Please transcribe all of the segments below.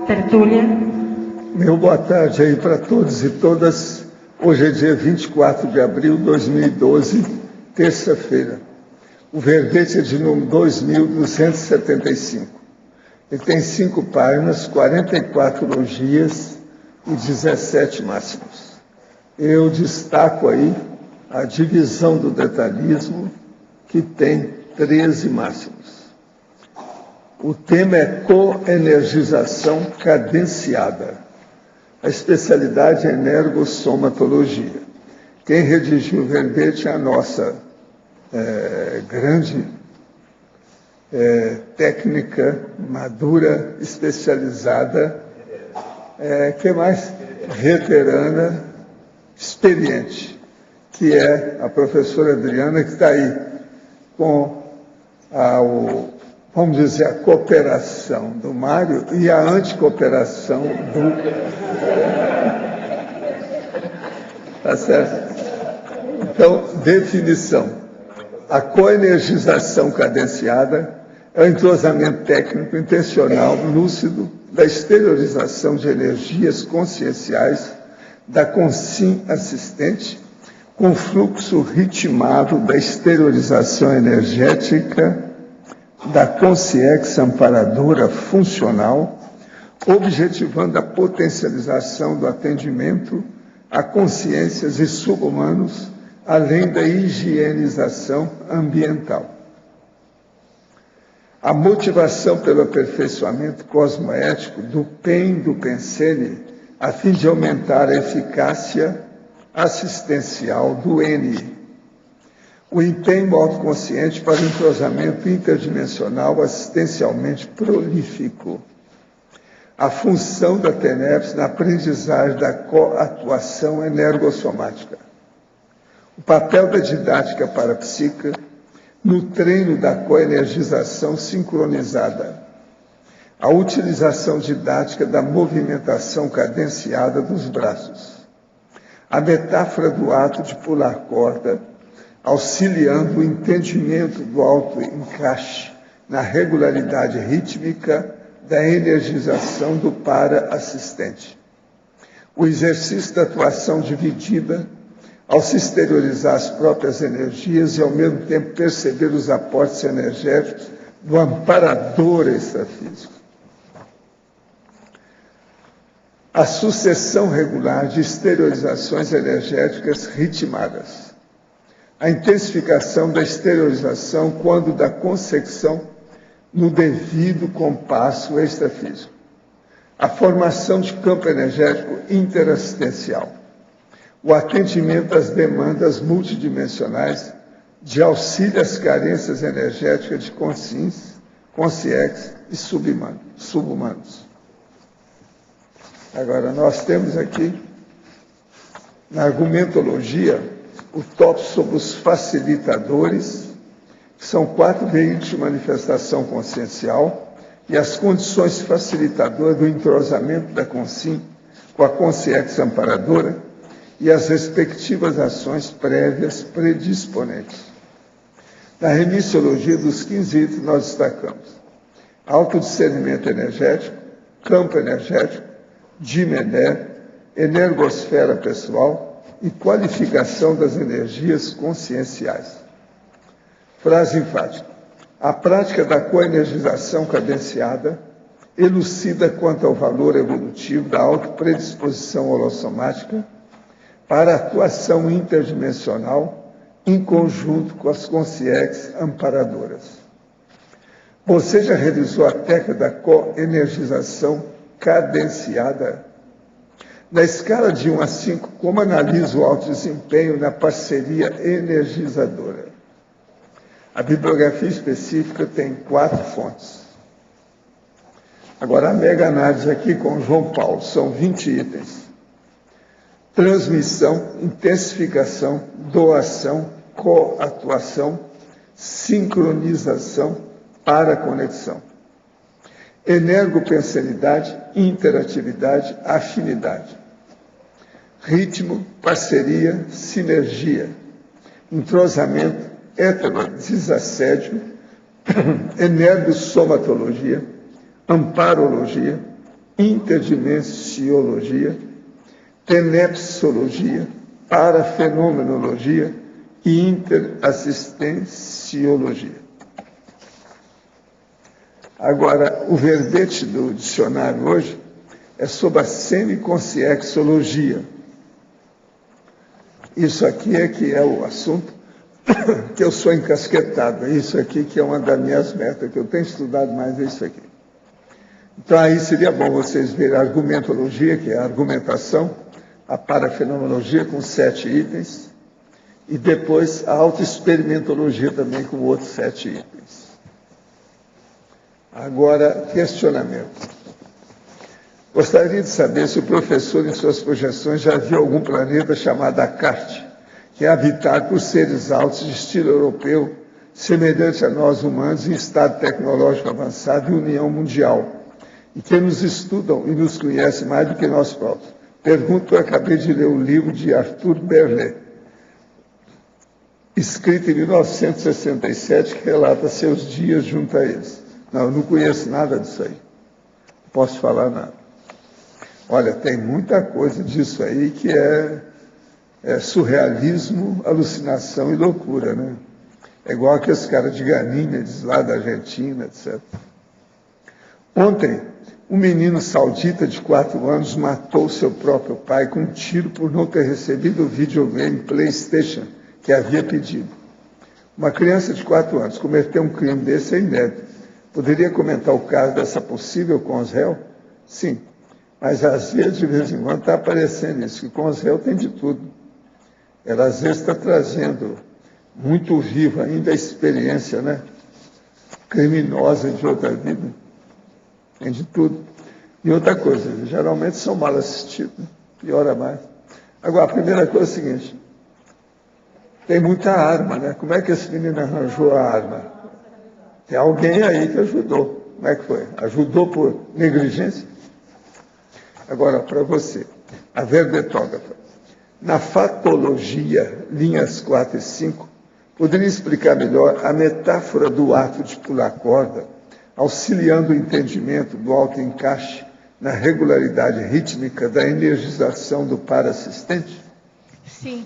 Tertúlia. Meu boa tarde aí para todos e todas. Hoje é dia 24 de abril de 2012, terça-feira. O verbete é de número 2275. Ele tem 5 páginas, 44 logias e 17 máximos. Eu destaco aí a divisão do detalhismo, que tem 13 máximos. O tema é coenergização cadenciada. A especialidade é energossomatologia. Quem redigiu o verbete é a nossa grande técnica madura, especializada, que mais? Veterana, experiente, que é a professora Adriana, que está aí com vamos dizer, a cooperação do Mário e a anticooperação do... Tá certo? Então, definição. A coenergização cadenciada é o entrosamento técnico intencional, lúcido, da exteriorização de energias conscienciais da consim assistente, com fluxo ritmado da exteriorização energética da consciência amparadora funcional, objetivando a potencialização do atendimento a consciências e subhumanos, além da higienização ambiental. A motivação pelo aperfeiçoamento cosmoético do PEN do Pensene, a fim de aumentar a eficácia assistencial do N. O empenho autoconsciente para o entrosamento interdimensional assistencialmente prolífico. A função da TENEPS na aprendizagem da coatuação energossomática. O papel da didática parapsíquica no treino da coenergização sincronizada. A utilização didática da movimentação cadenciada dos braços. A metáfora do ato de pular corda, auxiliando o entendimento do autoencaixe na regularidade rítmica da energização do para-assistente. O exercício da atuação dividida, ao se exteriorizar as próprias energias e, ao mesmo tempo, perceber os aportes energéticos do amparador extrafísico. A sucessão regular de exteriorizações energéticas ritmadas. A intensificação da exteriorização quando da consecução no devido compasso extrafísico. A formação de campo energético interassistencial. O atendimento às demandas multidimensionais de auxílio às carências energéticas de consciência e subhumanos. Agora, nós temos aqui, na argumentologia, o tópico sobre os facilitadores, que são 4 veículos de manifestação consciencial e as condições facilitadoras do entrosamento da consim com a consciência amparadora e as respectivas ações prévias predisponentes. Na remissiologia dos 15 itens, nós destacamos autodiscernimento energético, campo energético, Dimené, energosfera pessoal e qualificação das energias conscienciais. Frase enfática. A prática da coenergização cadenciada elucida quanto ao valor evolutivo da autopredisposição holossomática para a atuação interdimensional em conjunto com as consciências amparadoras. Você já realizou a técnica da coenergização cadenciada? Na escala de 1 a 5, como analisa o alto desempenho na parceria energizadora? A bibliografia específica tem 4 fontes. Agora, a mega análise aqui com João Paulo, são 20 itens. Transmissão, intensificação, doação, coatuação, sincronização, paraconexão. Energopensenidade, interatividade, afinidade. Ritmo, parceria, sinergia. Entrosamento, heterodesassédio, energossomatologia, amparologia, interdimensiologia, tenepsologia, parafenomenologia e interassistenciologia. Agora, o verbete do dicionário hoje é sobre a semiconsciexologia. Isso aqui é que é o assunto que eu sou encasquetado. É isso aqui que é uma das minhas metas, que eu tenho estudado mais, é isso aqui. Então, aí seria bom vocês verem a argumentologia, que é a argumentação, a parafenomenologia com 7 itens, e depois a autoexperimentologia também com outros 7 itens. Agora, questionamento. Gostaria de saber se o professor, em suas projeções, já viu algum planeta chamado Acarte, que é habitado por seres altos de estilo europeu, semelhante a nós humanos, em estado tecnológico avançado e união mundial, e que nos estudam e nos conhecem mais do que nós próprios. Pergunto, eu acabei de ler o livro de Arthur Berlet, escrito em 1967, que relata seus dias junto a eles. Não, eu não conheço nada disso aí. Não posso falar nada. Olha, tem muita coisa disso aí que é surrealismo, alucinação e loucura, né? É igual aqueles caras de Ganímedes lá da Argentina, etc. Ontem, um menino saudita de 4 anos matou seu próprio pai com um tiro por não ter recebido o videogame PlayStation que havia pedido. Uma criança de 4 anos cometeu um crime desse é inédito. Poderia comentar o caso dessa possível Consréu? Sim, mas às vezes, de vez em quando, está aparecendo isso, que Consréu tem de tudo. Ela às vezes está trazendo muito vivo ainda a experiência, né, criminosa de outra vida. Tem de tudo. E outra coisa, geralmente são mal assistidos, né? Piora mais. Agora, a primeira coisa é a seguinte, tem muita arma, né? Como é que esse menino arranjou a arma? Tem alguém aí que ajudou. Como é que foi? Ajudou por negligência? Agora, para você, a verbetógrafa. Na fatologia, linhas 4 e 5, poderia explicar melhor a metáfora do ato de pular corda, auxiliando o entendimento do autoencaixe na regularidade rítmica da energização do parassistente? Sim.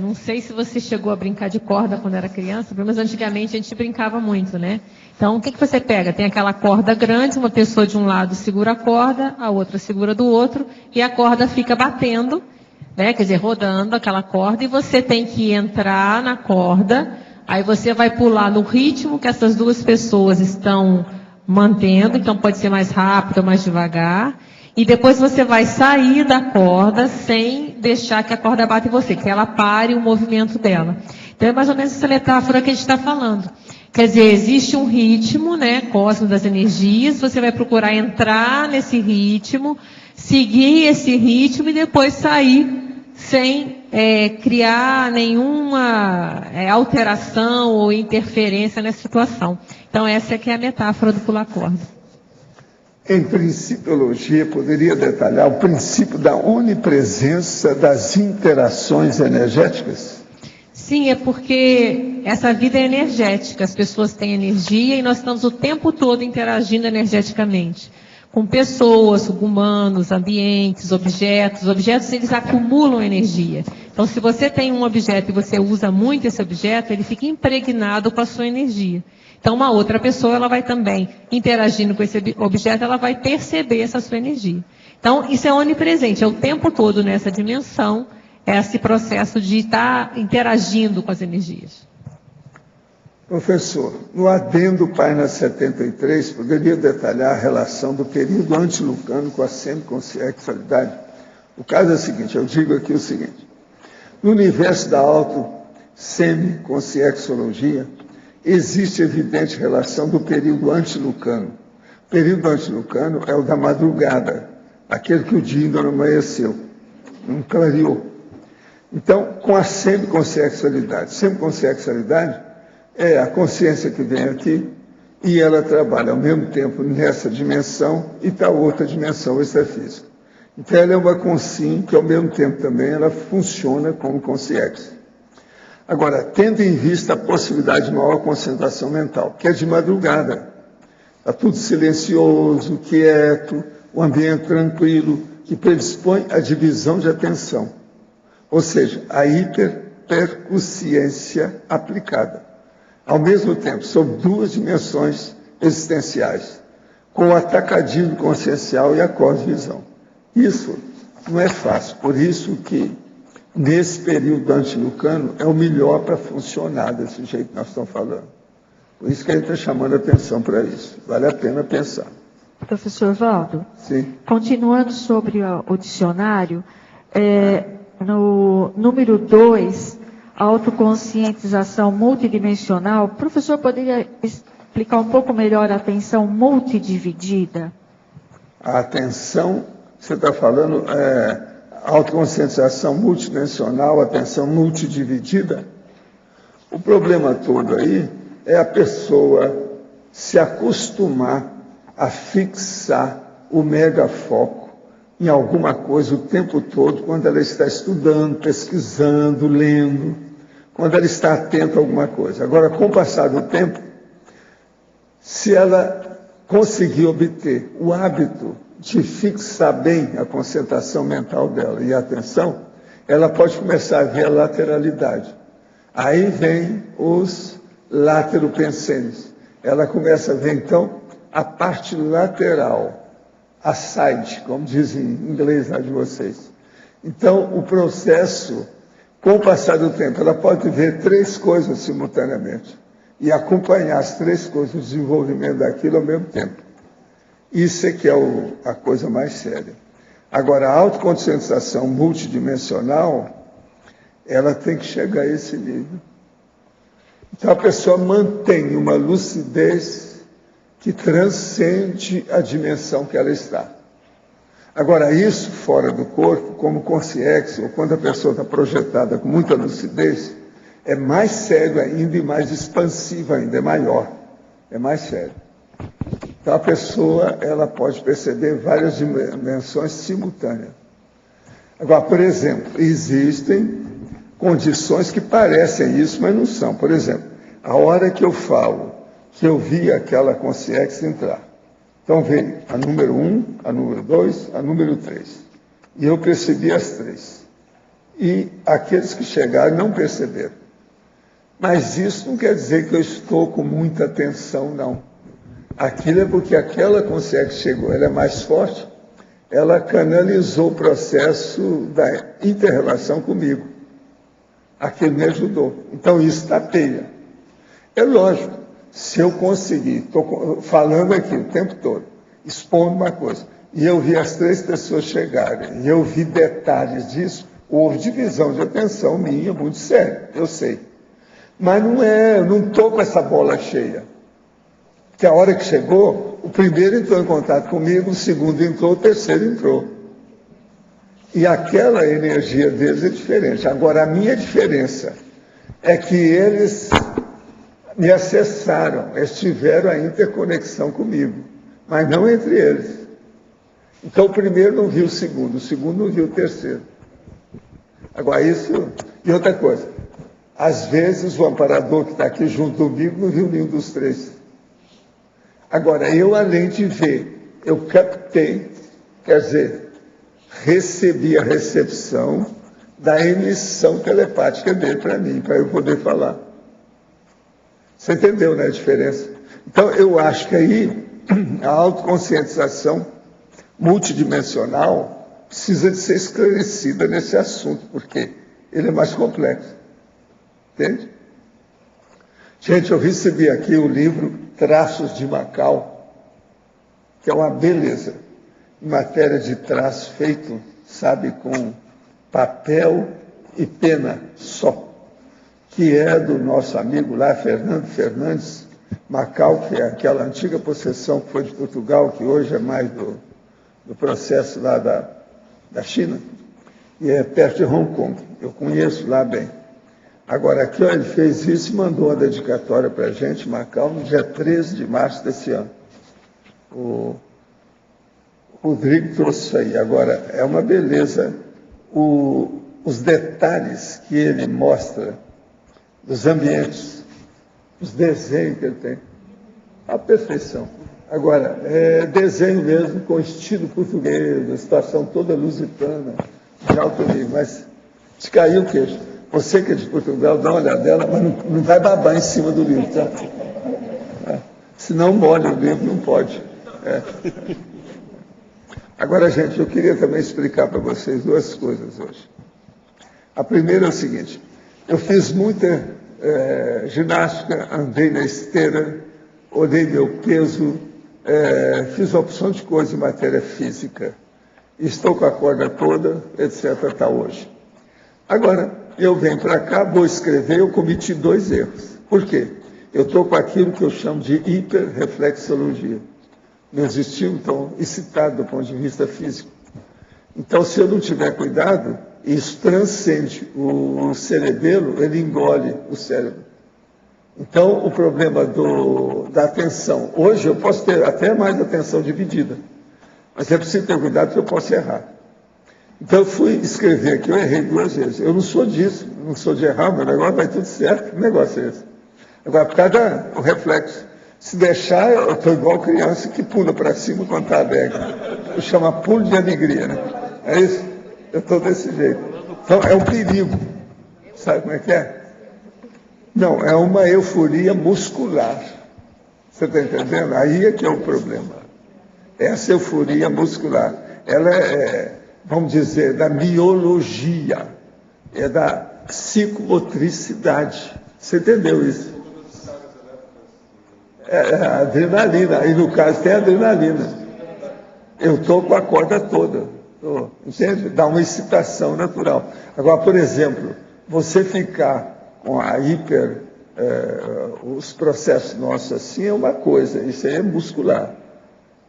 Não sei se você chegou a brincar de corda quando era criança, mas antigamente a gente brincava muito, né? Então, o que você pega? Tem aquela corda grande, uma pessoa de um lado segura a corda, a outra segura do outro, e a corda fica batendo, né? Quer dizer, rodando aquela corda, e você tem que entrar na corda, aí você vai pular no ritmo que essas duas pessoas estão mantendo, então pode ser mais rápido ou mais devagar, e depois você vai sair da corda sem deixar que a corda bata em você, que ela pare o movimento dela. Então é mais ou menos essa metáfora que a gente está falando. Quer dizer, existe um ritmo, né, cósmico das energias, você vai procurar entrar nesse ritmo, seguir esse ritmo e depois sair sem criar nenhuma alteração ou interferência nessa situação. Então essa é que é a metáfora do pular corda. Em principiologia, poderia detalhar o princípio da onipresença das interações energéticas? Sim, é porque essa vida é energética, as pessoas têm energia e nós estamos o tempo todo interagindo energeticamente. Com pessoas, humanos, ambientes, objetos. Objetos, eles acumulam energia. Então, se você tem um objeto e você usa muito esse objeto, ele fica impregnado com a sua energia. Então, uma outra pessoa, ela vai também, interagindo com esse objeto, ela vai perceber essa sua energia. Então, isso é onipresente, é o tempo todo nessa dimensão, esse processo de estar interagindo com as energias. Professor, no adendo página 73, poderia detalhar a relação do período antilucano com a semiconsciexualidade? O caso é o seguinte, eu digo aqui o seguinte, no universo da auto-semiconsciexologia, existe evidente relação do período antilucano. O período antilucano é o da madrugada, aquele que o dia ainda não amanheceu, não clareou. Então, com a semiconsciexualidade. Semiconsciexualidade é a consciência que vem aqui e ela trabalha ao mesmo tempo nessa dimensão e da outra dimensão extrafísica. Então, ela é uma consciência que, ao mesmo tempo também, ela funciona como consciência. Agora, tendo em vista a possibilidade de maior concentração mental, que é de madrugada. Está tudo silencioso, quieto, o ambiente tranquilo, que predispõe à divisão de atenção. Ou seja, a hiperpercussiência aplicada. Ao mesmo tempo, sob duas dimensões existenciais, com o atacadismo consciencial e a cosvisão. Isso não é fácil, por isso que nesse período antilucano é o melhor para funcionar desse jeito que nós estamos falando. Por isso que a gente está chamando a atenção para isso. Vale a pena pensar. Professor Valdo, sim. Continuando sobre o dicionário, no número 2, autoconscientização multidimensional, o professor poderia explicar um pouco melhor a atenção multidividida? A atenção, você está falando, autoconscientização multidimensional, atenção multidividida? O problema todo aí é a pessoa se acostumar a fixar o megafoco em alguma coisa o tempo todo, quando ela está estudando, pesquisando, lendo, quando ela está atenta a alguma coisa. Agora, com o passar do tempo, se ela conseguir obter o hábito de fixar bem a concentração mental dela e a atenção, ela pode começar a ver a lateralidade. Aí vem os lateropensenes. Ela começa a ver, então, a parte lateral, a side, como dizem em inglês lá de vocês. Então, o processo, com o passar do tempo, ela pode ver três coisas simultaneamente e acompanhar as três coisas, o desenvolvimento daquilo ao mesmo tempo. Isso é que é a coisa mais séria. Agora, a autoconscientização multidimensional, ela tem que chegar a esse nível. Então, a pessoa mantém uma lucidez que transcende a dimensão que ela está. Agora, isso fora do corpo, como consciência, ou quando a pessoa está projetada com muita lucidez, é mais sério ainda e mais expansivo ainda, é maior, é mais sério. Então, a pessoa ela pode perceber várias dimensões simultâneas. Agora, por exemplo, existem condições que parecem isso, mas não são. Por exemplo, a hora que eu falo que eu vi aquela consciência entrar. Então veio a número 1, a número 2, a número 3. E eu percebi as três. E aqueles que chegaram não perceberam. Mas isso não quer dizer que eu estou com muita atenção, não. Aquilo é porque aquela consciência que chegou, ela é mais forte, ela canalizou o processo da inter-relação comigo. Aquilo me ajudou. Então isso tapeia. É lógico, se eu conseguir, estou falando aqui o tempo todo, expondo uma coisa, e eu vi as três pessoas chegarem, e eu vi detalhes disso, houve divisão de atenção minha, muito séria, eu sei. Mas não é, eu não estou com essa bola cheia. Porque a hora que chegou, o primeiro entrou em contato comigo, o segundo entrou, o terceiro entrou. E aquela energia deles é diferente. Agora, a minha diferença é que eles me acessaram, eles tiveram a interconexão comigo, mas não entre eles. Então, o primeiro não viu o segundo não viu o terceiro. Agora, isso... E outra coisa, às vezes o amparador que está aqui junto comigo não viu nenhum dos três. Agora, eu, além de ver, eu captei, quer dizer, recebi a recepção da emissão telepática dele para mim, para eu poder falar. Você entendeu, né, a diferença? Então, eu acho que aí a autoconscientização multidimensional precisa de ser esclarecida nesse assunto, porque ele é mais complexo. Entende? Gente, eu recebi aqui o livro Traços de Macau, que é uma beleza, em matéria de traço feito, sabe, com papel e pena só, que é do nosso amigo lá, Fernando Fernandes Macau, que é aquela antiga possessão que foi de Portugal, que hoje é mais do processo lá da China, e é perto de Hong Kong. Eu conheço lá bem. Agora, aqui, ó, ele fez isso e mandou uma dedicatória para a gente, Macau, no dia 13 de março desse ano. O Rodrigo trouxe isso aí. Agora, é uma beleza os detalhes que ele mostra dos ambientes, os desenhos que ele tem. A perfeição. Agora, desenho mesmo com estilo português, a situação toda lusitana, de alto nível, mas te caiu o queixo. Você que é de Portugal, dá uma olhadela, mas não vai babar em cima do livro, tá? Senão molha o livro, não pode. Agora, gente, eu queria também explicar para vocês duas coisas hoje. A primeira é o seguinte, eu fiz muita ginástica, andei na esteira, olhei meu peso, fiz uma opção de coisa em matéria física. Estou com a corda toda, etc. Até hoje. Agora, eu venho para cá, vou escrever, eu cometi 2 erros. Por quê? Eu estou com aquilo que eu chamo de hiperreflexologia. Meus estímulos estão excitados do ponto de vista físico. Então, se eu não tiver cuidado, isso transcende o cerebelo, ele engole o cérebro. Então, o problema da atenção. Hoje eu posso ter até mais atenção dividida, mas é preciso ter cuidado porque eu posso errar. Então, eu fui escrever aqui, eu errei 2 vezes. Eu não sou disso, não sou de errar, meu negócio vai tudo certo. Que negócio é esse? Agora, por causa do reflexo. Se deixar, eu estou igual criança que pula para cima quando está alegre. Eu chamo pulo de alegria, né? É isso? Eu estou desse jeito. Então, é um perigo. Sabe como é que é? Não, é uma euforia muscular. Você está entendendo? Aí é que é o problema. Essa euforia muscular, ela vamos dizer, da miologia, é da psicomotricidade. Você entendeu isso? Adrenalina, e no caso tem adrenalina. Eu estou com a corda toda, entende? Dá uma excitação natural. Agora, por exemplo, você ficar com a os processos nossos assim é uma coisa, isso aí é muscular.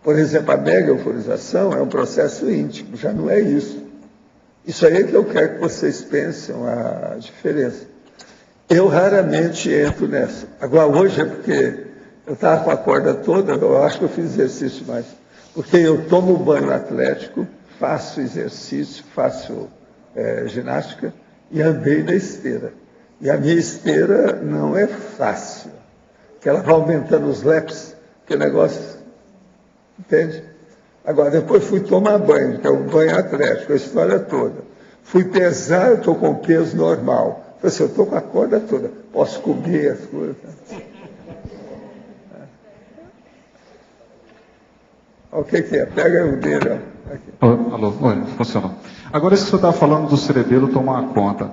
Por exemplo, a mega euforização é um processo íntimo, já não é isso. Isso aí é que eu quero que vocês pensem a diferença. Eu raramente entro nessa. Agora, hoje é porque eu estava com a corda toda, eu acho que eu fiz exercício mais. Porque eu tomo banho atlético, faço exercício, faço ginástica e andei na esteira. E a minha esteira não é fácil, porque ela vai aumentando os laps, que negócio, entende? Agora, depois fui tomar banho, que é o banho atlético, a história toda. Fui pesar, eu estou com peso normal. Falei assim, eu estou com a corda toda, posso comer as coisas. O que é? Pega o dedo. Alô, oi, funcionou. Agora, isso que você estava falando do cerebelo tomar conta.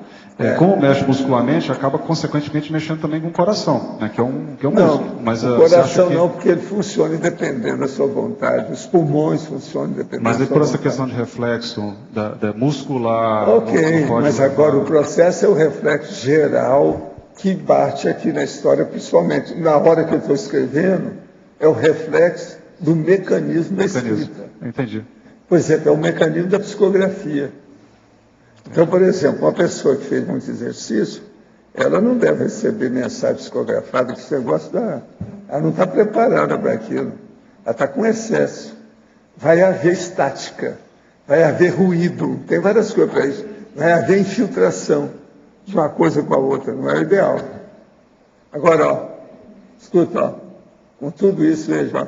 Como mexe muscularmente, acaba consequentemente mexendo também com o coração, né, que é um músculo. Mas, o coração não, porque ele funciona independente da sua vontade. Os pulmões funcionam independente da sua vontade. Mas por essa questão de reflexo, da muscular... Ok, mas agora o processo é o reflexo geral que bate aqui na história, principalmente na hora que eu estou escrevendo, é o reflexo do mecanismo da escrita. Entendi. Por exemplo, é o mecanismo da psicografia. Então, por exemplo, uma pessoa que fez muito exercício, ela não deve receber mensagem psicografada, que você gosta ela não está preparada para aquilo. Ela está com excesso. Vai haver estática, vai haver ruído, tem várias coisas para isso. Vai haver infiltração de uma coisa com a outra, não é o ideal. Agora, escuta, com tudo isso, veja,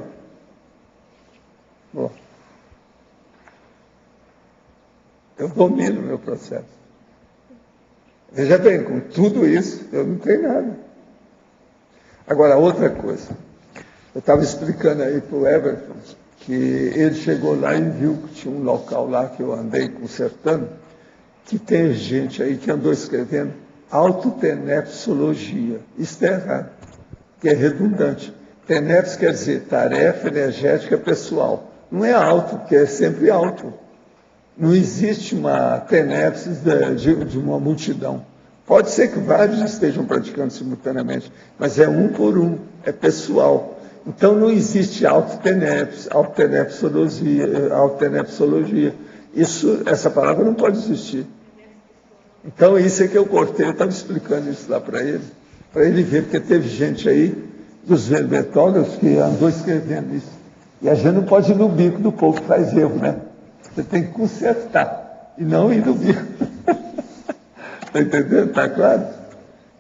eu domino o meu processo. Veja bem, com tudo isso, eu não tenho nada. Agora, outra coisa. Eu estava explicando aí para o Everton que ele chegou lá e viu que tinha um local lá que eu andei consertando, que tem gente aí que andou escrevendo autotenepsologia. Isso é errado, que é redundante. Teneps quer dizer tarefa energética pessoal. Não é auto, porque é sempre auto. Não existe uma tenepsis de uma multidão. Pode ser que vários estejam praticando simultaneamente, mas é um por um, é pessoal. Então não existe autotenepsologia. Essa palavra não pode existir. Então isso é que eu cortei, eu estava explicando isso lá para ele ver, porque teve gente aí, dos verbetógrafos, que andou escrevendo isso. E a gente não pode ir no bico do povo que faz erro, né? Você tem que consertar e não ir no bico. Está entendendo? Está claro?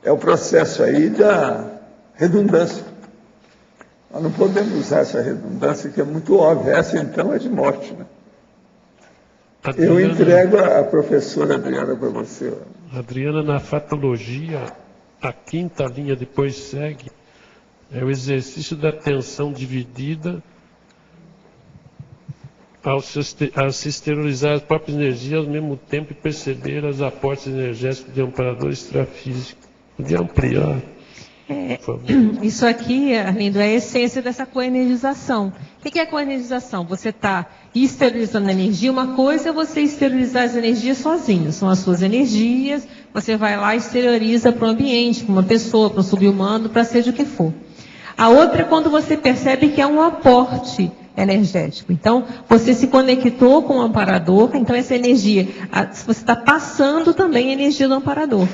É o processo aí da redundância. Nós não podemos usar essa redundância que é muito óbvia. Essa, então, é de morte, né? Adriana, eu entrego a professora Adriana para você. Adriana, na fatologia, a quinta linha depois segue, é o exercício da atenção dividida ao se exteriorizar as próprias energias, ao mesmo tempo perceber os aportes energéticos de amparador extrafísico. Podia ampliar, por favor. Isso aqui, Arlindo, é a essência dessa coenergização. O que é coenergização? Você está esterilizando a energia. Uma coisa é você esterilizar as energias sozinho. São as suas energias, você vai lá e exterioriza para o ambiente, para uma pessoa, para um subhumano, para seja o que for. A outra é quando você percebe que é um aporte energético. Então, você se conectou com o amparador, então essa energia, você está passando também a energia do amparador.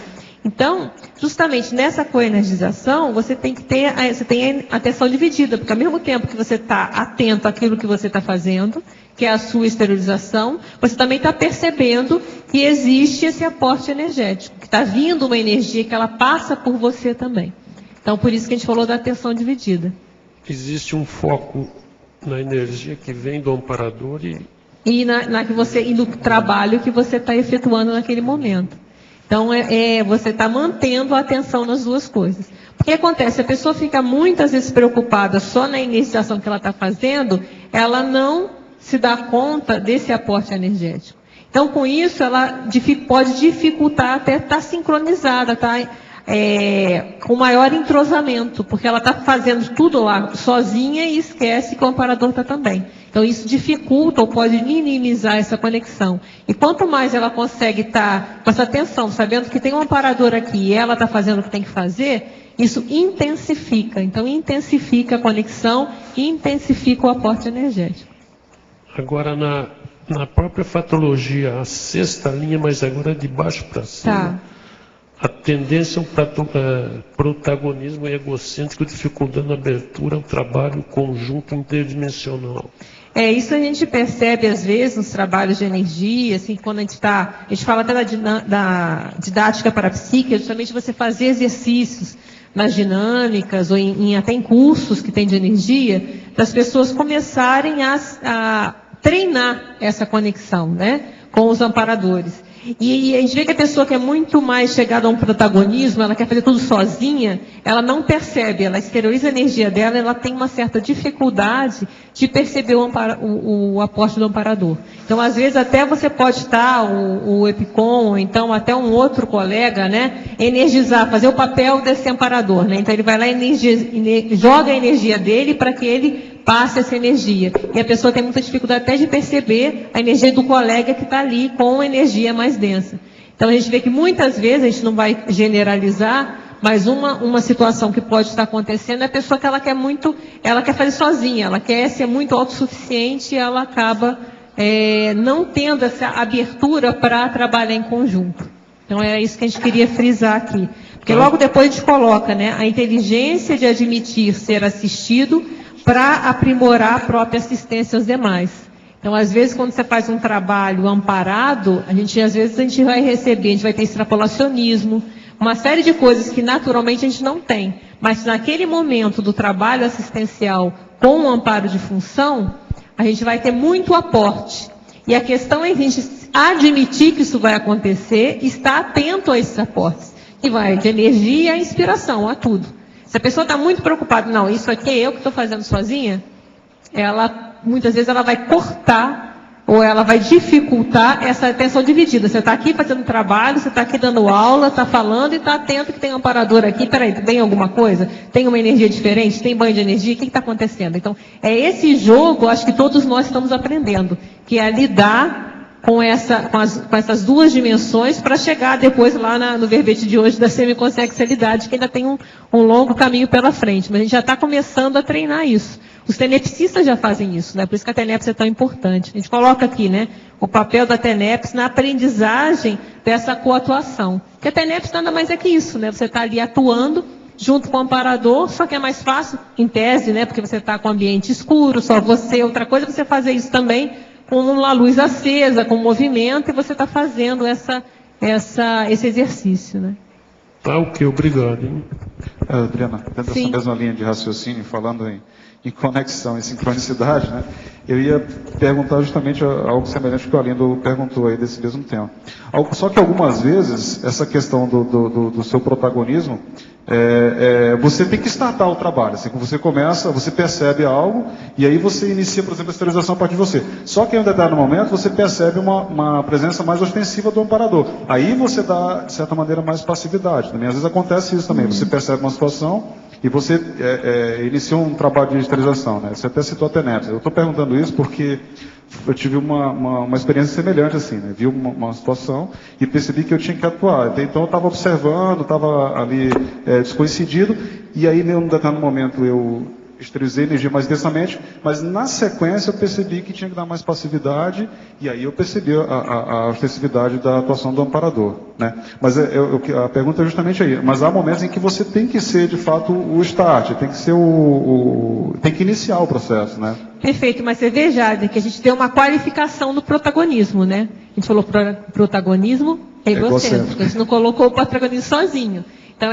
Então, justamente nessa coenergização, você tem que ter, você tem a atenção dividida, porque ao mesmo tempo que você está atento àquilo que você está fazendo, que é a sua esterilização, você também está percebendo que existe esse aporte energético, que está vindo uma energia que ela passa por você também. Então, por isso que a gente falou da atenção dividida. Existe um foco na energia que vem do amparador e no trabalho que você está efetuando naquele momento. Então, você está mantendo a atenção nas duas coisas. O que acontece? A pessoa fica muitas vezes preocupada só na iniciação que ela está fazendo, ela não se dá conta desse aporte energético. Então, com isso, ela pode dificultar até estar sincronizada, com maior entrosamento, porque ela está fazendo tudo lá sozinha e esquece que o amparador está também. Então, isso dificulta ou pode minimizar essa conexão. E quanto mais ela consegue estar com essa atenção, sabendo que tem um amparador aqui e ela está fazendo o que tem que fazer, isso intensifica. Então, intensifica a conexão e intensifica o aporte energético. Agora, na própria fatologia, a sexta linha, mas agora de baixo para cima. Tá. A tendência ao protagonismo egocêntrico, dificultando a abertura ao trabalho conjunto interdimensional. Isso a gente percebe às vezes nos trabalhos de energia, assim, quando a gente fala até da didática parapsíquica, justamente você fazer exercícios nas dinâmicas ou até em cursos que tem de energia, das pessoas começarem a treinar essa conexão, né, com os amparadores. E a gente vê que a pessoa que é muito mais chegada a um protagonismo, ela quer fazer tudo sozinha, ela não percebe, ela exterioriza a energia dela, ela tem uma certa dificuldade de perceber o aporte do amparador. Então, às vezes, até você pode estar, o EPICOM, ou então até um outro colega, né, energizar, fazer o papel desse amparador, né? Então, ele vai lá e joga a energia dele para que ele passe essa energia. E a pessoa tem muita dificuldade até de perceber a energia do colega que está ali com energia mais densa. Então, a gente vê que muitas vezes, a gente não vai generalizar, mas uma situação que pode estar acontecendo é a pessoa que ela quer fazer sozinha, ela quer ser muito autossuficiente e ela acaba não tendo essa abertura para trabalhar em conjunto. Então, é isso que a gente queria frisar aqui. Porque logo depois a gente coloca, né, a inteligência de admitir ser assistido para aprimorar a própria assistência aos demais. Então, às vezes, quando você faz um trabalho amparado, às vezes a gente vai receber, a gente vai ter extrapolacionismo, uma série de coisas que naturalmente a gente não tem. Mas naquele momento do trabalho assistencial com o amparo de função, a gente vai ter muito aporte. E a questão é a gente admitir que isso vai acontecer, estar atento a esses aportes. Que vai de energia a inspiração, a tudo. Se a pessoa está muito preocupada, não, isso aqui é eu que estou fazendo sozinha, muitas vezes ela vai cortar ou ela vai dificultar essa atenção dividida. Você está aqui fazendo trabalho, você está aqui dando aula, está falando e está atento que tem um amparador aqui. Peraí, tem alguma coisa? Tem uma energia diferente? Tem banho de energia? O que está acontecendo? Então, é esse jogo, acho que todos nós estamos aprendendo, que é lidar com essas duas dimensões para chegar depois lá no verbete de hoje da semiconsexualidade, que ainda tem um longo caminho pela frente. Mas a gente já está começando a treinar isso. Os tenepsistas já fazem isso, né? Por isso que a TENEPS é tão importante. A gente coloca aqui, né, o papel da TENEPS na aprendizagem dessa coatuação. Porque a TENEPS nada mais é que isso, né? Você está ali atuando junto com o amparador, só que é mais fácil, em tese, né? Porque você está com o ambiente escuro, só você, outra coisa, você fazer isso também com uma luz acesa, com movimento, e você está fazendo esse exercício, né? Tá, ok, obrigado. Hein? Adriana, dentro dessa mesma linha de raciocínio, falando em conexão e sincronicidade, né? Eu ia perguntar justamente algo semelhante ao que o Arlindo perguntou aí desse mesmo tema. Só que algumas vezes, essa questão do seu protagonismo, você tem que startar o trabalho. Assim, quando você começa, você percebe algo, e aí você inicia, por exemplo, a esterilização a partir de você. Só que em um determinado momento, você percebe uma presença mais ostensiva do amparador. Aí você dá, de certa maneira, mais passividade. Também, às vezes acontece isso também. Você percebe uma situação e você inicia um trabalho de esterilização, né? Você até citou a TENEPS. Eu estou perguntando isso porque eu tive uma experiência semelhante, assim, né? Vi uma situação e percebi que eu tinha que atuar. Então eu estava observando, estava ali descoincidido, e aí, em um determinado momento, eu esterilizei energia mais intensamente, mas na sequência eu percebi que tinha que dar mais passividade, e aí eu percebi a ostensividade da atuação do amparador, né? Mas a pergunta é justamente aí, mas há momentos em que você tem que ser, de fato, o start, tem que ser tem que iniciar o processo, né? Perfeito, mas você vê, Jade, que a gente tem uma qualificação no protagonismo, né? A gente falou protagonismo egocêntrico, a gente não colocou o protagonismo sozinho. Então,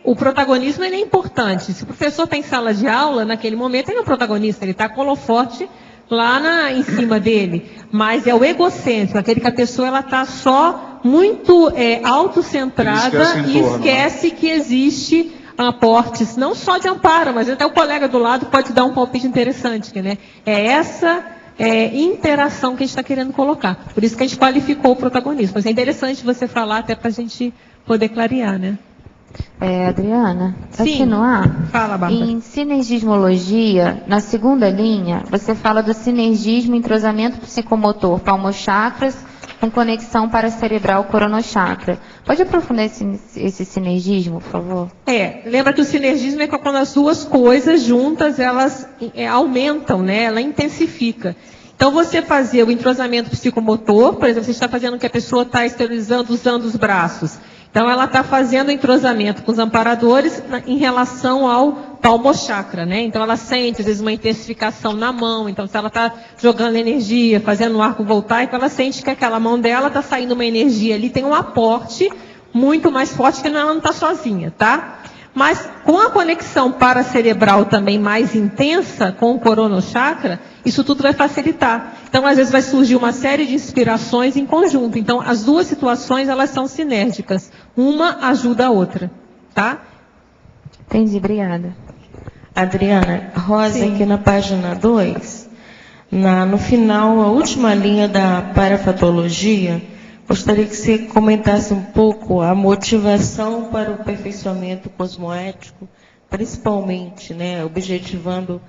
o protagonismo ele é importante. Se o professor está em sala de aula, naquele momento ele é um protagonista, ele está com o holofote lá em cima dele. Mas é o egocêntrico, aquele que a pessoa está só muito autocentrada e esquece que existe aportes, não só de amparo, mas até o colega do lado pode dar um palpite interessante, né? É essa interação que a gente está querendo colocar. Por isso que a gente qualificou o protagonismo. Mas é interessante você falar até para a gente poder clarear, né? Adriana, Sim. aqui no ar, Fala, Bárbara. em sinergismologia, na segunda linha, você fala do sinergismo, entrosamento psicomotor, palmochakras, com conexão paracerebral coronochakra. Pode aprofundar esse sinergismo, por favor? Lembra que o sinergismo é quando as duas coisas juntas, elas aumentam, né? Ela intensifica. Então, você fazer o entrosamento psicomotor, por exemplo, você está fazendo que a pessoa está esterilizando usando os braços. Então, ela está fazendo o entrosamento com os amparadores em relação ao palmochakra, né? Então, ela sente, às vezes, uma intensificação na mão. Então, se ela está jogando energia, fazendo um arco voltaico, ela sente que aquela mão dela está saindo uma energia ali, tem um aporte muito mais forte que ela não está sozinha, tá? Mas com a conexão paracerebral também mais intensa com o coronochakra, isso tudo vai facilitar. Então, às vezes vai surgir uma série de inspirações em conjunto. Então, as duas situações, elas são sinérgicas. Uma ajuda a outra, tá? Entendi, obrigada. Adriana, Rosa, Sim. aqui na página 2, no final, a última linha da parafatologia, gostaria que você comentasse um pouco a motivação para o aperfeiçoamento cosmoético, principalmente, né, objetivando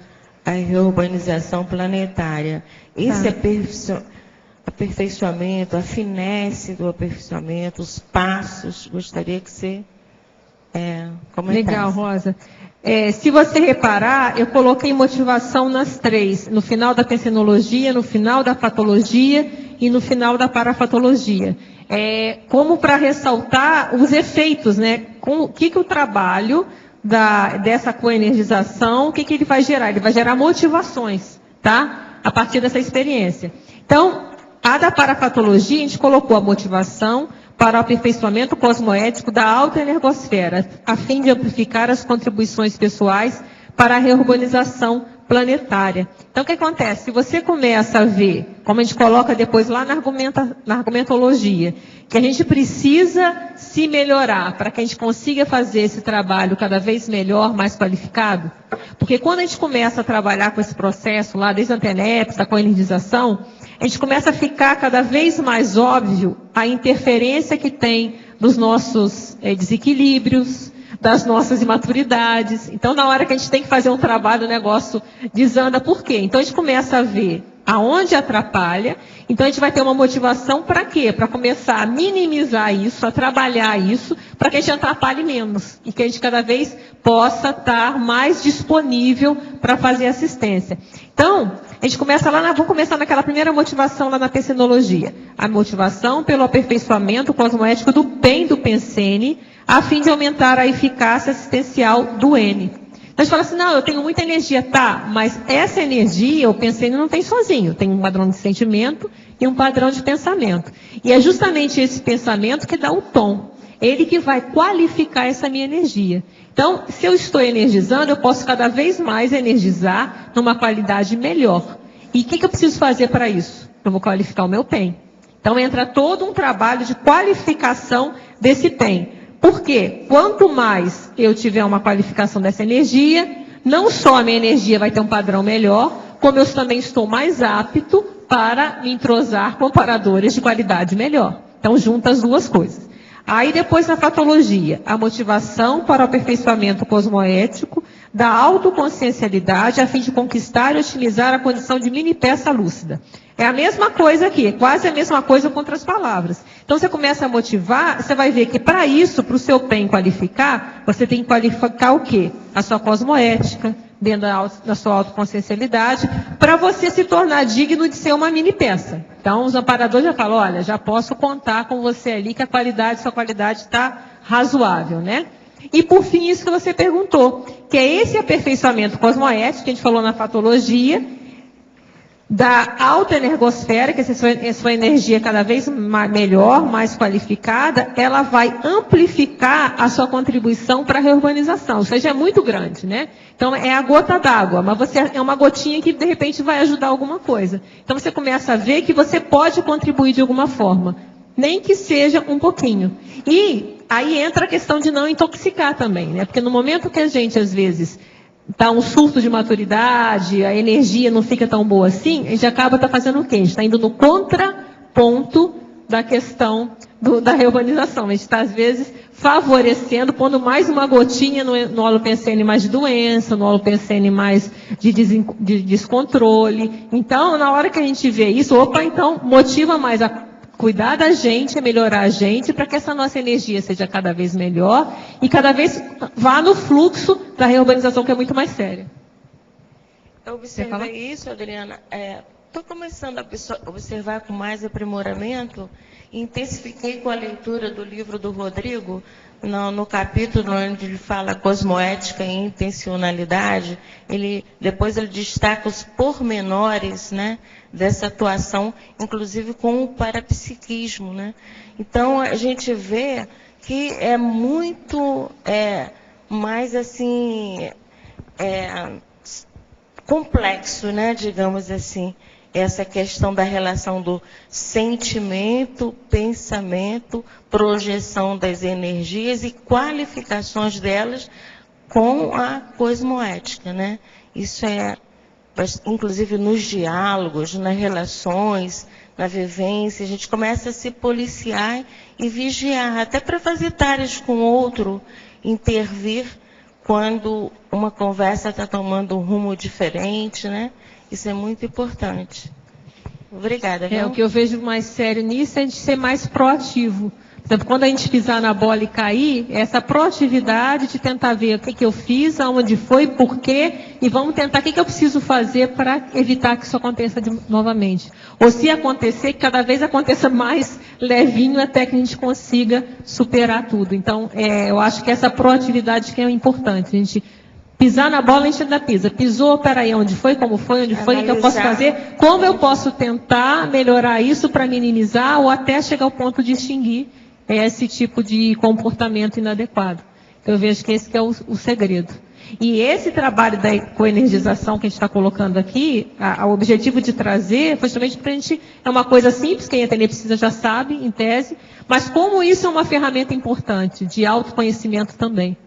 a reurbanização planetária. Esse aperfeiçoamento, a finesse do aperfeiçoamento, os passos, gostaria que você comentasse. Legal, Rosa. Se você reparar, eu coloquei motivação nas três, no final da pensenologia, no final da patologia e no final da parafatologia. Como para ressaltar os efeitos, né? O que o trabalho dessa coenergização, o que ele vai gerar? Ele vai gerar motivações, tá? A partir dessa experiência. Então, a da parafatologia, a gente colocou a motivação para o aperfeiçoamento cosmoético da alta energosfera, a fim de amplificar as contribuições pessoais para a reurbanização planetária. Então, o que acontece? Se você começa a ver, como a gente coloca depois lá na argumentologia, que a gente precisa se melhorar para que a gente consiga fazer esse trabalho cada vez melhor, mais qualificado, porque quando a gente começa a trabalhar com esse processo lá, desde a TENEPS, da coenergização, a gente começa a ficar cada vez mais óbvio a interferência que tem dos nossos desequilíbrios, das nossas imaturidades. Então, na hora que a gente tem que fazer um trabalho, o negócio desanda. Por quê? Então, a gente começa a ver aonde atrapalha. Então, a gente vai ter uma motivação para quê? Para começar a minimizar isso, a trabalhar isso, para que a gente atrapalhe menos. E que a gente cada vez possa estar mais disponível para fazer assistência. Então, a gente começa vamos começar naquela primeira motivação lá na pensenologia. A motivação pelo aperfeiçoamento cosmoético do PEN do Pensene, a fim de aumentar a eficácia assistencial do N. Então a gente fala assim, não, eu tenho muita energia, tá, mas essa energia, o Pensene não tem sozinho, tem um padrão de sentimento e um padrão de pensamento. E é justamente esse pensamento que dá o tom. Ele que vai qualificar essa minha energia. Então, se eu estou energizando, eu posso cada vez mais energizar numa qualidade melhor. E o que eu preciso fazer para isso? Eu vou qualificar o meu PEN. Então, entra todo um trabalho de qualificação desse PEN. Por quê? Quanto mais eu tiver uma qualificação dessa energia, não só a minha energia vai ter um padrão melhor, como eu também estou mais apto para me entrosar com paradores de qualidade melhor. Então, junta as duas coisas. Aí, depois, na patologia, a motivação para o aperfeiçoamento cosmoético da autoconsciencialidade a fim de conquistar e otimizar a condição de mini peça lúcida. É a mesma coisa aqui, é quase a mesma coisa com outras palavras. Então, você começa a motivar, você vai ver que para isso, para o seu PEN qualificar, você tem que qualificar o quê? A sua cosmoética, dentro da sua autoconsciencialidade, para você se tornar digno de ser uma mini peça. Então, os amparadores já falam, olha, já posso contar com você ali que sua qualidade está razoável, né? E, por fim, isso que você perguntou, que é esse aperfeiçoamento cosmoético, que a gente falou na patologia, da autoenergosfera, que essa sua energia cada vez melhor, mais qualificada, ela vai amplificar a sua contribuição para a reurbanização. Ou seja, é muito grande, né? Então, é a gota d'água, mas você é uma gotinha que, de repente, vai ajudar alguma coisa. Então, você começa a ver que você pode contribuir de alguma forma, nem que seja um pouquinho. E aí entra a questão de não intoxicar também, né? Porque no momento que a gente, às vezes, está um surto de maturidade, a energia não fica tão boa assim, a gente acaba fazendo o quê? A gente está indo no contraponto da questão da reurbanização. A gente está, às vezes, favorecendo, pondo mais uma gotinha no holopensene mais de doença, no holopensene mais de descontrole. Então, na hora que a gente vê isso, então, motiva mais a cuidar da gente, a melhorar a gente, para que essa nossa energia seja cada vez melhor e cada vez vá no fluxo da reurbanização, que é muito mais séria. Eu observei isso, Adriana. Estou começando a observar com mais aprimoramento. Intensifiquei com a leitura do livro do Rodrigo, no capítulo onde ele fala cosmoética e intencionalidade. Depois ele destaca os pormenores, né, dessa atuação, inclusive com o parapsiquismo, né? Então, a gente vê que é muito mais assim complexo, né, digamos assim, essa questão da relação do sentimento, pensamento, projeção das energias e qualificações delas com a cosmoética, né? Isso inclusive nos diálogos, nas relações, na vivência, a gente começa a se policiar e vigiar, até para fazer tarefas com o outro, intervir quando uma conversa está tomando um rumo diferente, né? Isso é muito importante. Obrigada. Viu? O que eu vejo mais sério nisso é de ser mais proativo. Por exemplo, quando a gente pisar na bola e cair, essa proatividade de tentar ver o que eu fiz, aonde foi, por quê, e vamos tentar o que eu preciso fazer para evitar que isso aconteça novamente. Ou se acontecer, que cada vez aconteça mais levinho até que a gente consiga superar tudo. Então, eu acho que essa proatividade que é importante. A gente pisar na bola, a gente ainda pisa. Pisou, peraí, onde foi, como foi, onde foi, o que eu posso fazer, como eu posso tentar melhorar isso para minimizar ou até chegar ao ponto de extinguir esse tipo de comportamento inadequado. Então, eu vejo que esse que é o segredo. E esse trabalho da coenergização que a gente está colocando aqui, o objetivo de trazer foi justamente para a gente, é uma coisa simples, quem entender precisa já sabe, em tese, mas como isso é uma ferramenta importante de autoconhecimento também.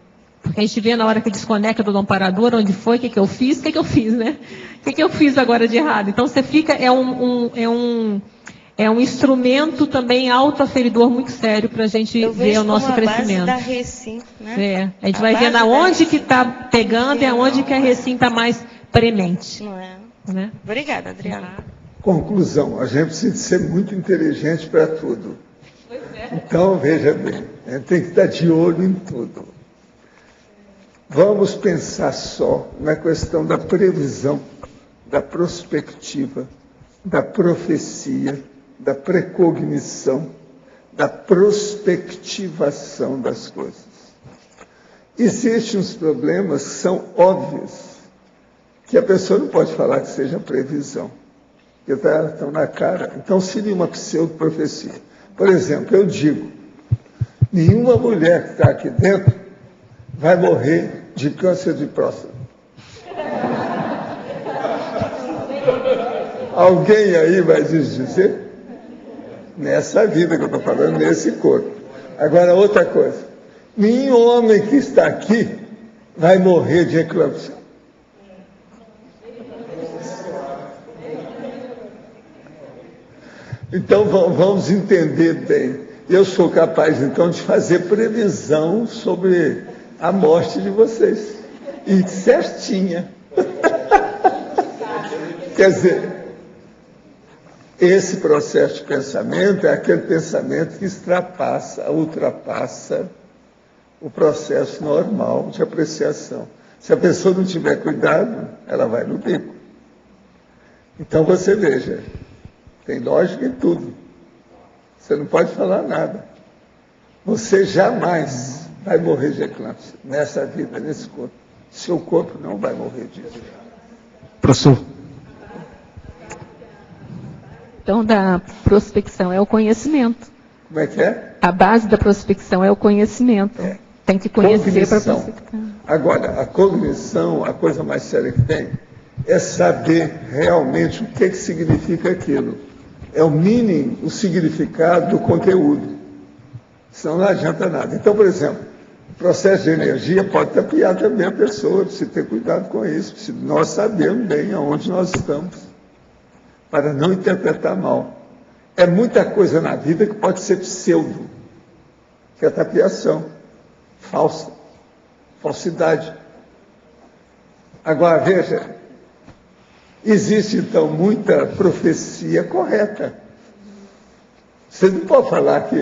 Porque a gente vê na hora que desconecta do amparador, onde foi, o que eu fiz, né? O que eu fiz agora de errado? Então, você fica, é um instrumento também autoaferidor muito sério para a gente ver o nosso crescimento. Da Recim, né? A gente vai ver onde que está pegando e aonde que a Recim está mais premente. Não é? Né? Obrigada, Adriana. Conclusão, a gente precisa ser muito inteligente para tudo. Então, veja bem, a gente tem que estar de olho em tudo. Vamos pensar só na questão da previsão, da prospectiva, da profecia, da precognição, da prospectivação das coisas. Existem uns problemas que são óbvios, que a pessoa não pode falar que seja previsão, porque estão na cara. Então, seria uma pseudo-profecia. Por exemplo, eu digo, Nenhuma mulher que está aqui dentro vai morrer de câncer de próstata. Alguém aí vai dizer? Nessa vida que eu estou falando, nesse corpo. Agora, outra coisa. Nenhum homem que está aqui vai morrer de eclâmpsia. Então, vamos entender bem. Eu sou capaz, então, de fazer previsão sobre a morte de vocês. E certinha. Quer dizer, esse processo de pensamento é aquele pensamento que ultrapassa o processo normal de apreciação. Se a pessoa não tiver cuidado, ela vai no bico. Então você veja, tem lógica em tudo. Você não pode falar nada. Você jamais vai morrer de eclâmpsia nessa vida, nesse corpo. Seu corpo não vai morrer disso. Professor. Então, da prospecção é o conhecimento. Como é que é? A base da prospecção é o conhecimento. É. Tem que conhecer para Cognição. prospectar. Agora, a cognição, a coisa mais séria que tem, é saber realmente o que significa aquilo. É o meaning, o significado do conteúdo. Senão não adianta nada. Então, por exemplo, o processo de energia pode tapear também a pessoa, precisa ter cuidado com isso, se nós sabemos bem aonde nós estamos, para não interpretar mal. É muita coisa na vida que pode ser pseudo, que é tapiação, falsidade. Agora, veja, existe, então, muita profecia correta. Você não pode falar que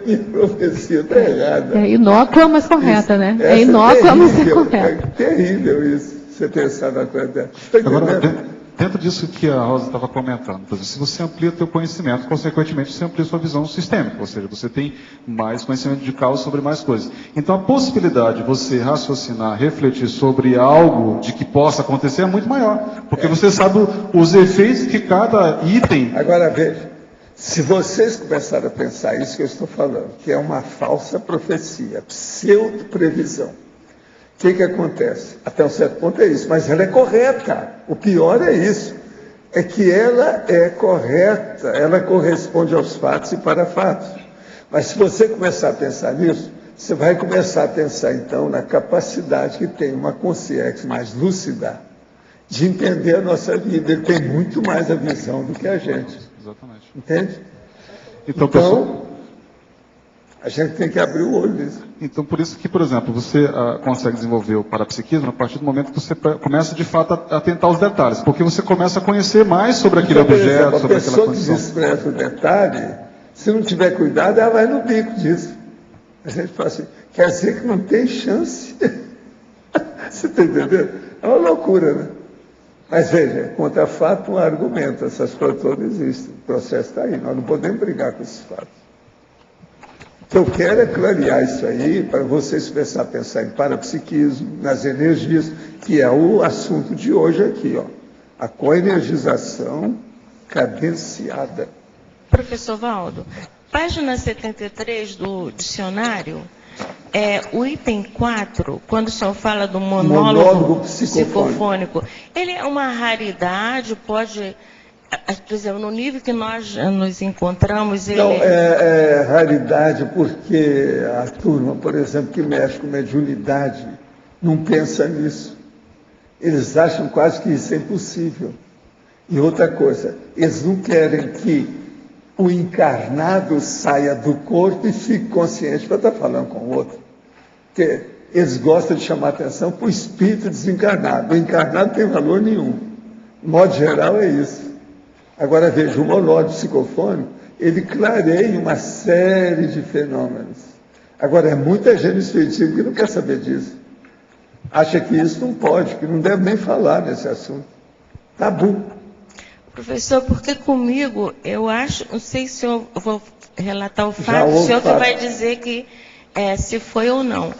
minha profecia está errada. É inócua, mas correta, né? Essa É inócua, mas é terrível, correta. É terrível isso, você pensar na coisa dessa. Está Agora, entendendo? dentro disso que a Rosa estava comentando, por exemplo, se você amplia o seu conhecimento, consequentemente você amplia sua visão sistêmica, ou seja, você tem mais conhecimento de causa sobre mais coisas. Então a possibilidade de você raciocinar, refletir sobre algo de que possa acontecer é muito maior, porque você sabe os efeitos que cada item... Agora veja, se vocês começarem a pensar isso que eu estou falando, que é uma falsa profecia, pseudo-previsão, o que acontece? Até um certo ponto é isso, mas ela é correta. O pior é isso, é que ela é correta, ela corresponde aos fatos e para fatos. Mas se você começar a pensar nisso, você vai começar a pensar então na capacidade que tem uma consciência mais lúcida de entender a nossa vida. Ele tem muito mais a visão do que a gente. Exatamente. Entende? Então, a gente tem que abrir o olho nisso. Então, por isso que, por exemplo, você consegue desenvolver o parapsiquismo a partir do momento que você começa, de fato, a atentar os detalhes, porque você começa a conhecer mais sobre aquele Então, por objeto, exemplo, sobre a aquela pessoa que condição. despreza o detalhe, se não tiver cuidado, ela vai no bico disso. A gente fala assim, quer dizer que não tem chance. Você está entendendo? É uma loucura, né? Mas veja, contra fato, um argumento. Essas coisas todas existem. O processo está aí. Nós não podemos brigar com esses fatos. O que eu quero é clarear isso aí para vocês começar a pensar em parapsiquismo, nas energias, que é o assunto de hoje aqui, ó. A coenergização cadenciada. Professor Valdo, página 73 do dicionário, o item 4, quando o senhor fala do monólogo psicofônico, ele é uma raridade, pode... Por exemplo, no nível que nós nos encontramos... Ele... Não, é raridade porque a turma, por exemplo, que mexe com mediunidade, não pensa nisso. Eles acham quase que isso é impossível. E outra coisa, eles não querem que o encarnado saia do corpo e fique consciente para estar falando com o outro. Porque eles gostam de chamar atenção para o espírito desencarnado. O encarnado não tem valor nenhum. De modo geral, é isso. Agora, veja, o monólogo psicofônico, ele clareia uma série de fenômenos. Agora, é muita gente no espiritismo que não quer saber disso. Acha que isso não pode, que não deve nem falar nesse assunto. Tabu. Professor, porque comigo, eu acho, não sei se eu vou relatar o fato, o senhor que vai dizer que se foi ou não.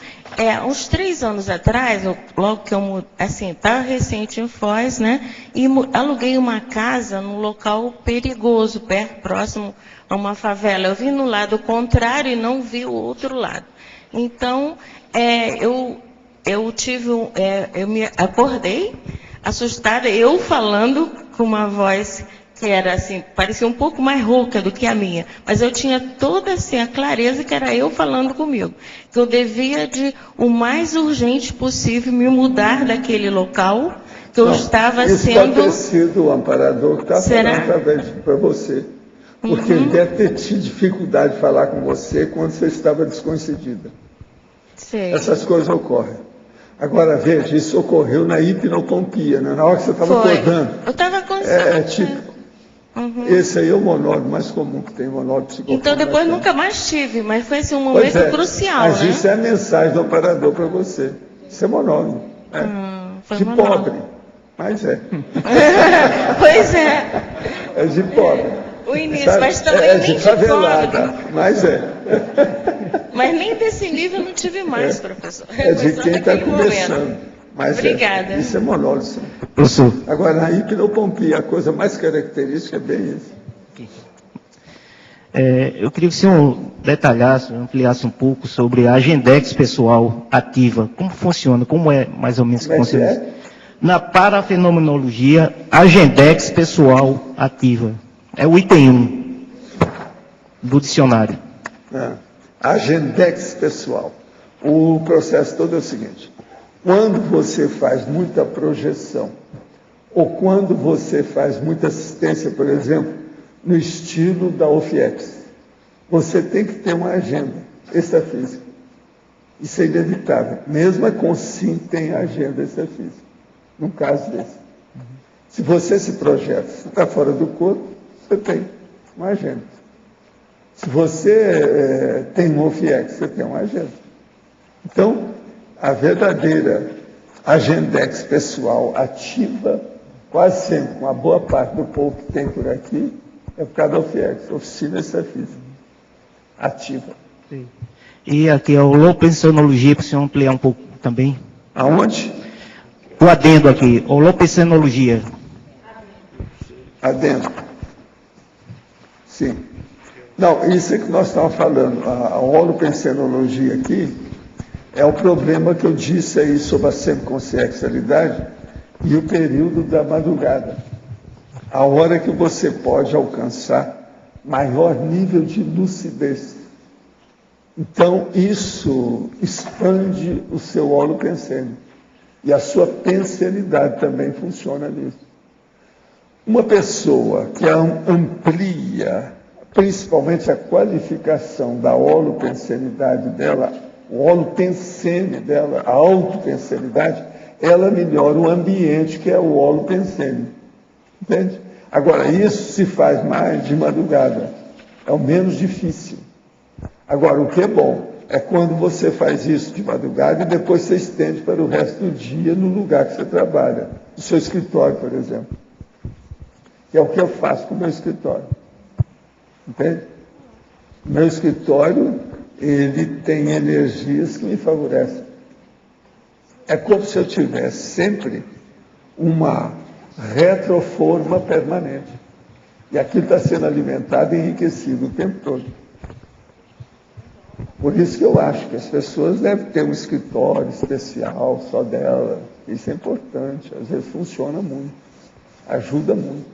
Uns 3 anos atrás, logo que eu, assim, estava recente em Foz, né, e aluguei uma casa num local perigoso, próximo a uma favela. Eu vim no lado contrário e não vi o outro lado. Então, eu me acordei assustada, eu falando com uma voz que era assim, parecia um pouco mais rouca do que a minha, mas eu tinha toda assim a clareza que era eu falando comigo, que eu devia o mais urgente possível me mudar daquele local, que eu estava sendo... Isso pode ter sido o amparador que está falando através para você, porque ele deve ter tido dificuldade de falar com você quando você estava desconcedida. Sei. Essas coisas ocorrem. Agora, veja, isso ocorreu na hipnopompia, né? Na hora que você estava acordando. Eu estava consciente. Típico. Esse aí é o monólogo mais comum que tem, monólogo psicofônico. Então, depois nunca mais tive, mas foi assim, um momento crucial, mas né? isso é a mensagem do amparador para você. Isso é monólogo. Foi de monólogo. Pobre, mas é. Pois é. É de pobre. O início, mas também nem de favelada, pobre. mas é. Mas nem desse nível eu não tive mais, professor. É de quem está começando. Mas obrigada. Isso é monólogo. Professor. Agora, na hipnopompia, a coisa mais característica é bem isso. Eu queria que o senhor detalhasse, ampliasse um pouco sobre a Agendex pessoal ativa. Como funciona? Como é mais ou menos que funciona? Na parafenomenologia, Agendex pessoal ativa. É o item 1 do dicionário. Agendex pessoal. O processo todo é o seguinte. Quando você faz muita projeção, ou quando você faz muita assistência, por exemplo, no estilo da OFIEX, você tem que ter uma agenda extrafísica. Isso é inevitável. Mesmo a Consim tem agenda extrafísica, num caso desse. Se você se projeta, se está fora do corpo, você tem uma agenda. Se você tem um OFIEX, você tem uma agenda. Então, a verdadeira Agendex pessoal ativa, quase sempre, uma boa parte do povo que tem por aqui, é por causa da OFIEX, Oficina Extrafísica. Ativa. Sim. E aqui a holopensenologia, para o senhor ampliar um pouco também. Aonde? O adendo aqui, holopensenologia. Adendo. Sim. Não, isso é que nós estávamos falando. A holopensenologia aqui é o problema que eu disse aí sobre a semiconsciencialidade e o período da madrugada. A hora que você pode alcançar maior nível de lucidez. Então, isso expande o seu holopensênio. E a sua pensenidade também funciona nisso. Uma pessoa que amplia, principalmente a qualificação da holopensenidade dela, o holopensene dela, a autopensenidade, ela melhora o ambiente que é o holopensene. Entende? Agora, isso se faz mais de madrugada. É o menos difícil. Agora, o que é bom é quando você faz isso de madrugada e depois você estende para o resto do dia no lugar que você trabalha. No seu escritório, por exemplo. Que é o que eu faço com o meu escritório. Entende? O meu escritório, ele tem energias que me favorecem. É como se eu tivesse sempre uma retroforma permanente. E aquilo está sendo alimentado e enriquecido o tempo todo. Por isso que eu acho que as pessoas devem ter um escritório especial só dela. Isso é importante. Às vezes funciona muito. Ajuda muito.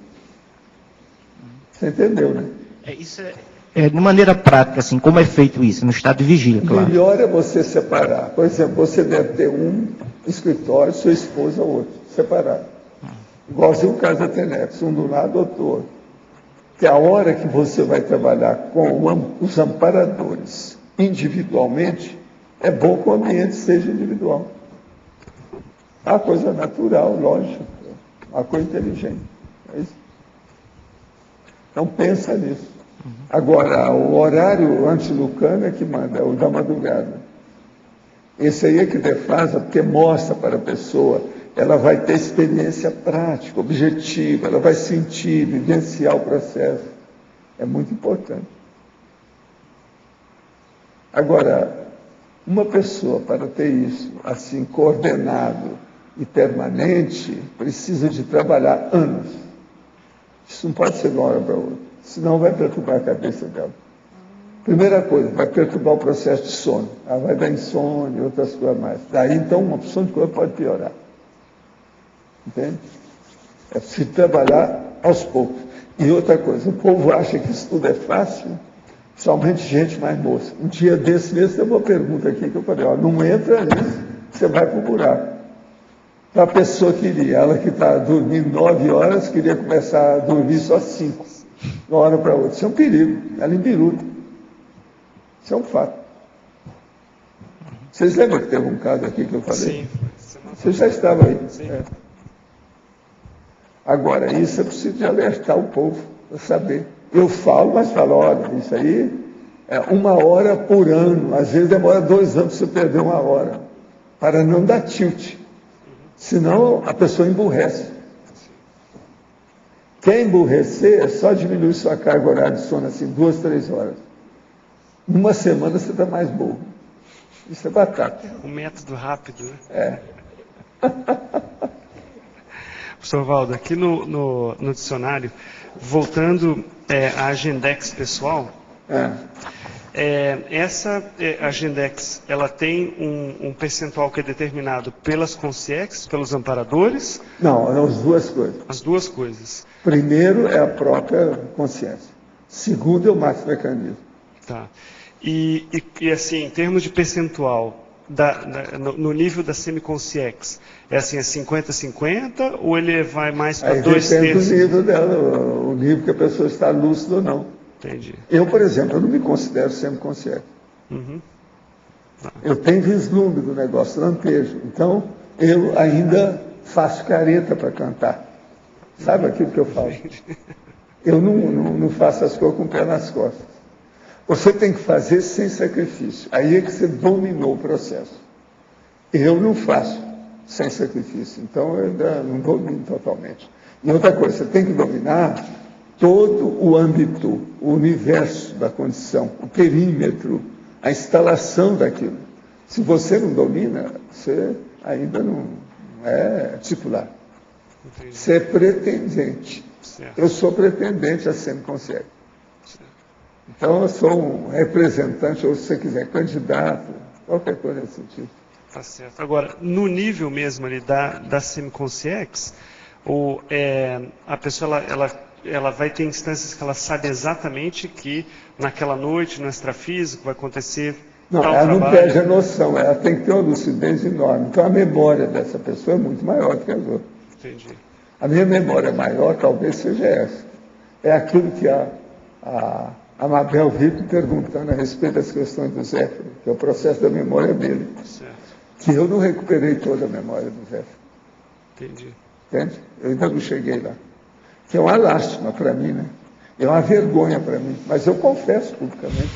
Você entendeu, né? Isso de maneira prática, assim, como é feito isso? No estado de vigília, claro. Melhor é você separar. Por exemplo, você deve ter um escritório, sua esposa outro, separado. Igualzinho o caso da Tenex, um do lado, outro do outro. Que a hora que você vai trabalhar com os amparadores individualmente, é bom que o ambiente seja individual. É uma coisa natural, lógico, uma coisa inteligente. É isso. Então pensa nisso. Agora, o horário antilucano é que manda, é o da madrugada. Esse aí é que defasa, porque mostra para a pessoa, ela vai ter experiência prática, objetiva, ela vai sentir, vivenciar o processo. É muito importante. Agora, uma pessoa para ter isso assim coordenado e permanente, precisa de trabalhar anos. Isso não pode ser de uma hora para outra. senão vai perturbar a cabeça dela. Primeira coisa, vai perturbar o processo de sono. Ela vai dar insônia e outras coisas mais. Daí, então, uma opção de coisa pode piorar. Entende? É preciso trabalhar aos poucos. E outra coisa, o povo acha que isso tudo é fácil, somente gente mais moça. Um dia desse mesmo, tem uma pergunta aqui que eu falei, ó, não entra nisso, você vai para o buraco. Então, a pessoa queria, ela que está dormindo 9 horas, queria começar a dormir só 5, de uma hora para outra. Isso é um perigo, ela embiruta. Isso é um fato. Vocês lembram que teve um caso aqui que eu falei? Sim. Você já estava aí. Sim. É. Agora, isso é preciso de alertar o povo para saber. Eu falo, mas falo, olha, isso aí é 1 hora por ano. Às vezes demora 2 anos para você perder 1 hora. Para não dar tilt. Senão a pessoa emburrece. Quer emburrecer é só diminuir sua carga horária de sono assim, 2, 3 horas. Numa semana você está mais burro. Isso é batata. Um método rápido, né? É. Professor Valdo, aqui no dicionário, voltando à Agendex pessoal, essa Agendex, ela tem um percentual que é determinado pelas consciex, pelos amparadores? Não, as duas coisas. As duas coisas. Primeiro é a própria consciência. Segundo é o maxi-mecanismo. Tá. E assim, em termos de percentual, no nível da semiconsciex, é assim, é 50-50 ou ele vai mais para 2 terços? Depende do nível dela, o nível que a pessoa está lúcida ou não. Entendi. Eu, por exemplo, eu não me considero semiconsciente. Uhum. Tá. Eu tenho vislumbre do negócio, lampejo. Então, eu ainda faço careta para cantar. Sabe aquilo que eu falo? Eu não faço as coisas com o pé nas costas. Você tem que fazer sem sacrifício. Aí é que você dominou o processo. Eu não faço sem sacrifício. Então, eu ainda não domino totalmente. E outra coisa, você tem que dominar todo o âmbito, o universo da condição, o perímetro, a instalação daquilo. Se você não domina, você ainda não é titular. Entendi. Você é pretendente. Certo. Eu sou pretendente a semiconsciente. Então, eu sou um representante, ou se você quiser, candidato, qualquer coisa nesse sentido. Tá certo. Agora, no nível mesmo ali da semiconsciex, a pessoa ela vai ter instâncias que ela sabe exatamente que naquela noite, no extrafísico, vai acontecer não, tal ela trabalho. Não perde a noção, ela tem que ter uma lucidez enorme. Então, a memória dessa pessoa é muito maior do que as outras. Entendi. A minha memória maior talvez seja essa. É aquilo que a Mabel Rico perguntando a respeito das questões do Zéfiro, que é o processo da memória dele. Certo. Que eu não recuperei toda a memória do Zéfiro. Entendi. Entende? Eu ainda não cheguei lá. Que é uma lástima para mim, né? É uma vergonha para mim. Mas eu confesso publicamente.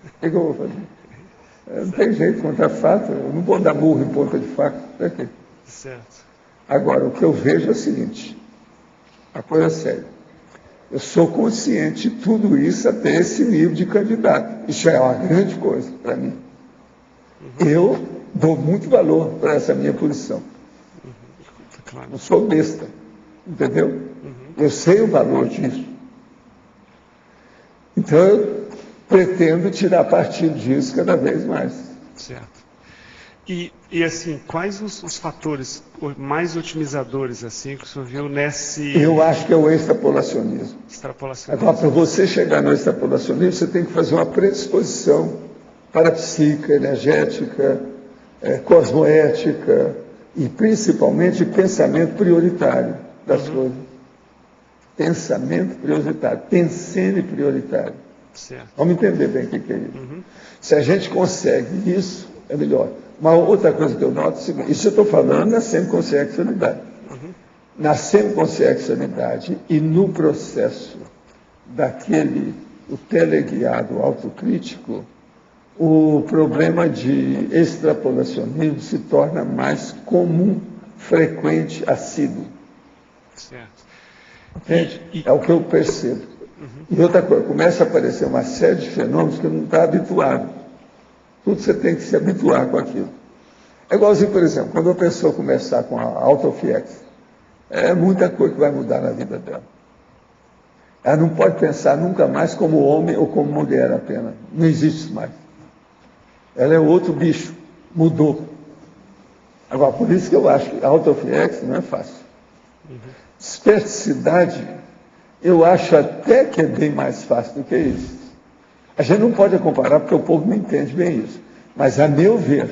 O que eu vou fazer? Não tem jeito, contra fato. Eu não vou dar murro em ponta de faca. Para quê? Certo. Agora, o que eu vejo é o seguinte. A coisa é séria. Eu sou consciente de tudo isso até esse nível de candidato. Isso é uma grande coisa para mim. Eu dou muito valor para essa minha posição. Claro. Não sou besta. Entendeu? Eu sei o valor disso. Então, eu pretendo tirar partido disso cada vez mais. Certo. E assim, quais os fatores mais otimizadores assim, que o senhor viu nesse... Eu acho que é o extrapolacionismo. Extrapolacionismo. Agora, para você chegar no extrapolacionismo, você tem que fazer uma predisposição parapsíquica, energética, cosmoética e, principalmente, pensamento prioritário das coisas. Pensamento prioritário, pensene prioritário. Certo. Vamos entender bem o que é isso. Se a gente consegue isso, é melhor. Uma outra coisa que eu noto é o seguinte, isso eu estou falando na semiconsciexualidade. Na semiconsciexualidade e no processo o teleguiado autocrítico, o problema de extrapolacionismo se torna mais comum, frequente, assíduo. Certo. Entende? É o que eu percebo. E outra coisa, começa a aparecer uma série de fenômenos que eu não está habituado. Tudo você tem que se habituar com aquilo. É igualzinho, por exemplo, quando a pessoa começar com a autofiex, é muita coisa que vai mudar na vida dela. Ela não pode pensar nunca mais como homem ou como mulher apenas. Não existe mais. Ela é outro bicho. Mudou. Agora, por isso que eu acho que out of X não é fácil. Esperticidade, eu acho até que é bem mais fácil do que isso. A gente não pode comparar porque o povo não entende bem isso. Mas, a meu ver,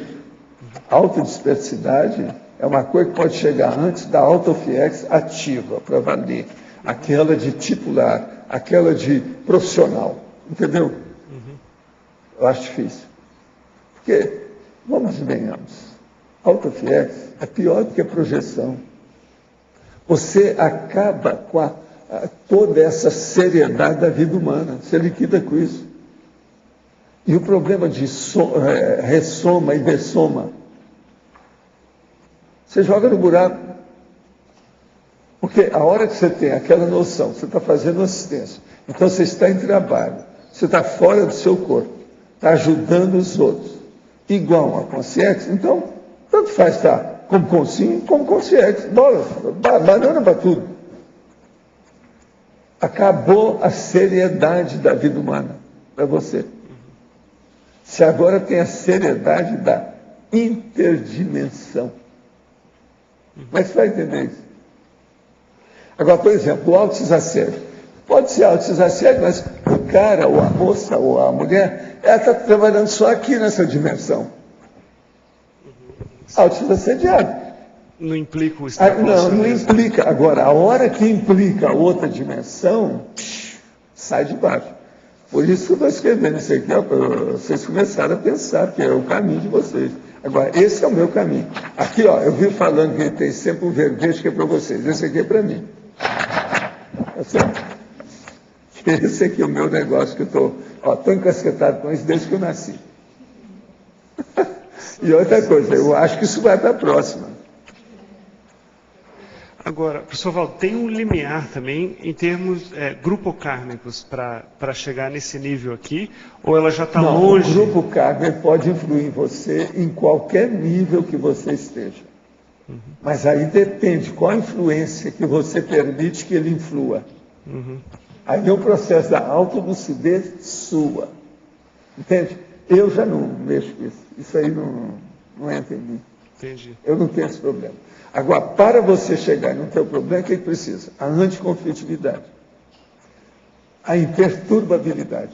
autodisperticidade é uma coisa que pode chegar antes da out of X ativa, para valer. Aquela de titular, aquela de profissional. Entendeu? Eu acho difícil. Porque, vamos e venhamos, out of X é pior do que a projeção. Você acaba com toda essa seriedade da vida humana. Você liquida com isso. E o problema de ressoma e dessoma, você joga no buraco. Porque a hora que você tem aquela noção, você está fazendo assistência, então você está em trabalho, você está fora do seu corpo, está ajudando os outros, igual a consciência, então, tanto faz estar como consim, como consciência, bola, banana para tudo. Acabou a seriedade da vida humana para você. Você agora tem a seriedade da interdimensão. Como é que você vai entender isso? Agora, por exemplo, o autoexacerbo. Pode ser autoexacerbo, mas o cara, ou a moça, ou a mulher, ela está trabalhando só aqui nessa dimensão. Autoexassediado. Não implica o estado. Não implica. Agora, a hora que implica outra dimensão, sai de baixo. Por isso que eu estou escrevendo isso aqui, para vocês começarem a pensar, que é o caminho de vocês. Agora, esse é o meu caminho. Aqui, ó, eu vi falando que tem sempre um verbete que é para vocês. Esse aqui é para mim. Tá certo? Esse aqui é o meu negócio que eu estou encasquetado com isso desde que eu nasci. E outra coisa, eu acho que isso vai para a próxima. Agora, professor Valdo, tem um limiar também em termos grupocármicos para chegar nesse nível aqui, ou ela já está longe? O grupo kármico pode influir em você em qualquer nível que você esteja. Mas aí depende qual a influência que você permite que ele influa. Aí é o processo da autolucidez sua. Entende? Eu já não mexo com isso. Isso aí não entra em mim. Entendi. Eu não tenho esse problema. Agora, para você chegar e não ter o problema, o que precisa? A anticonflitividade. A imperturbabilidade.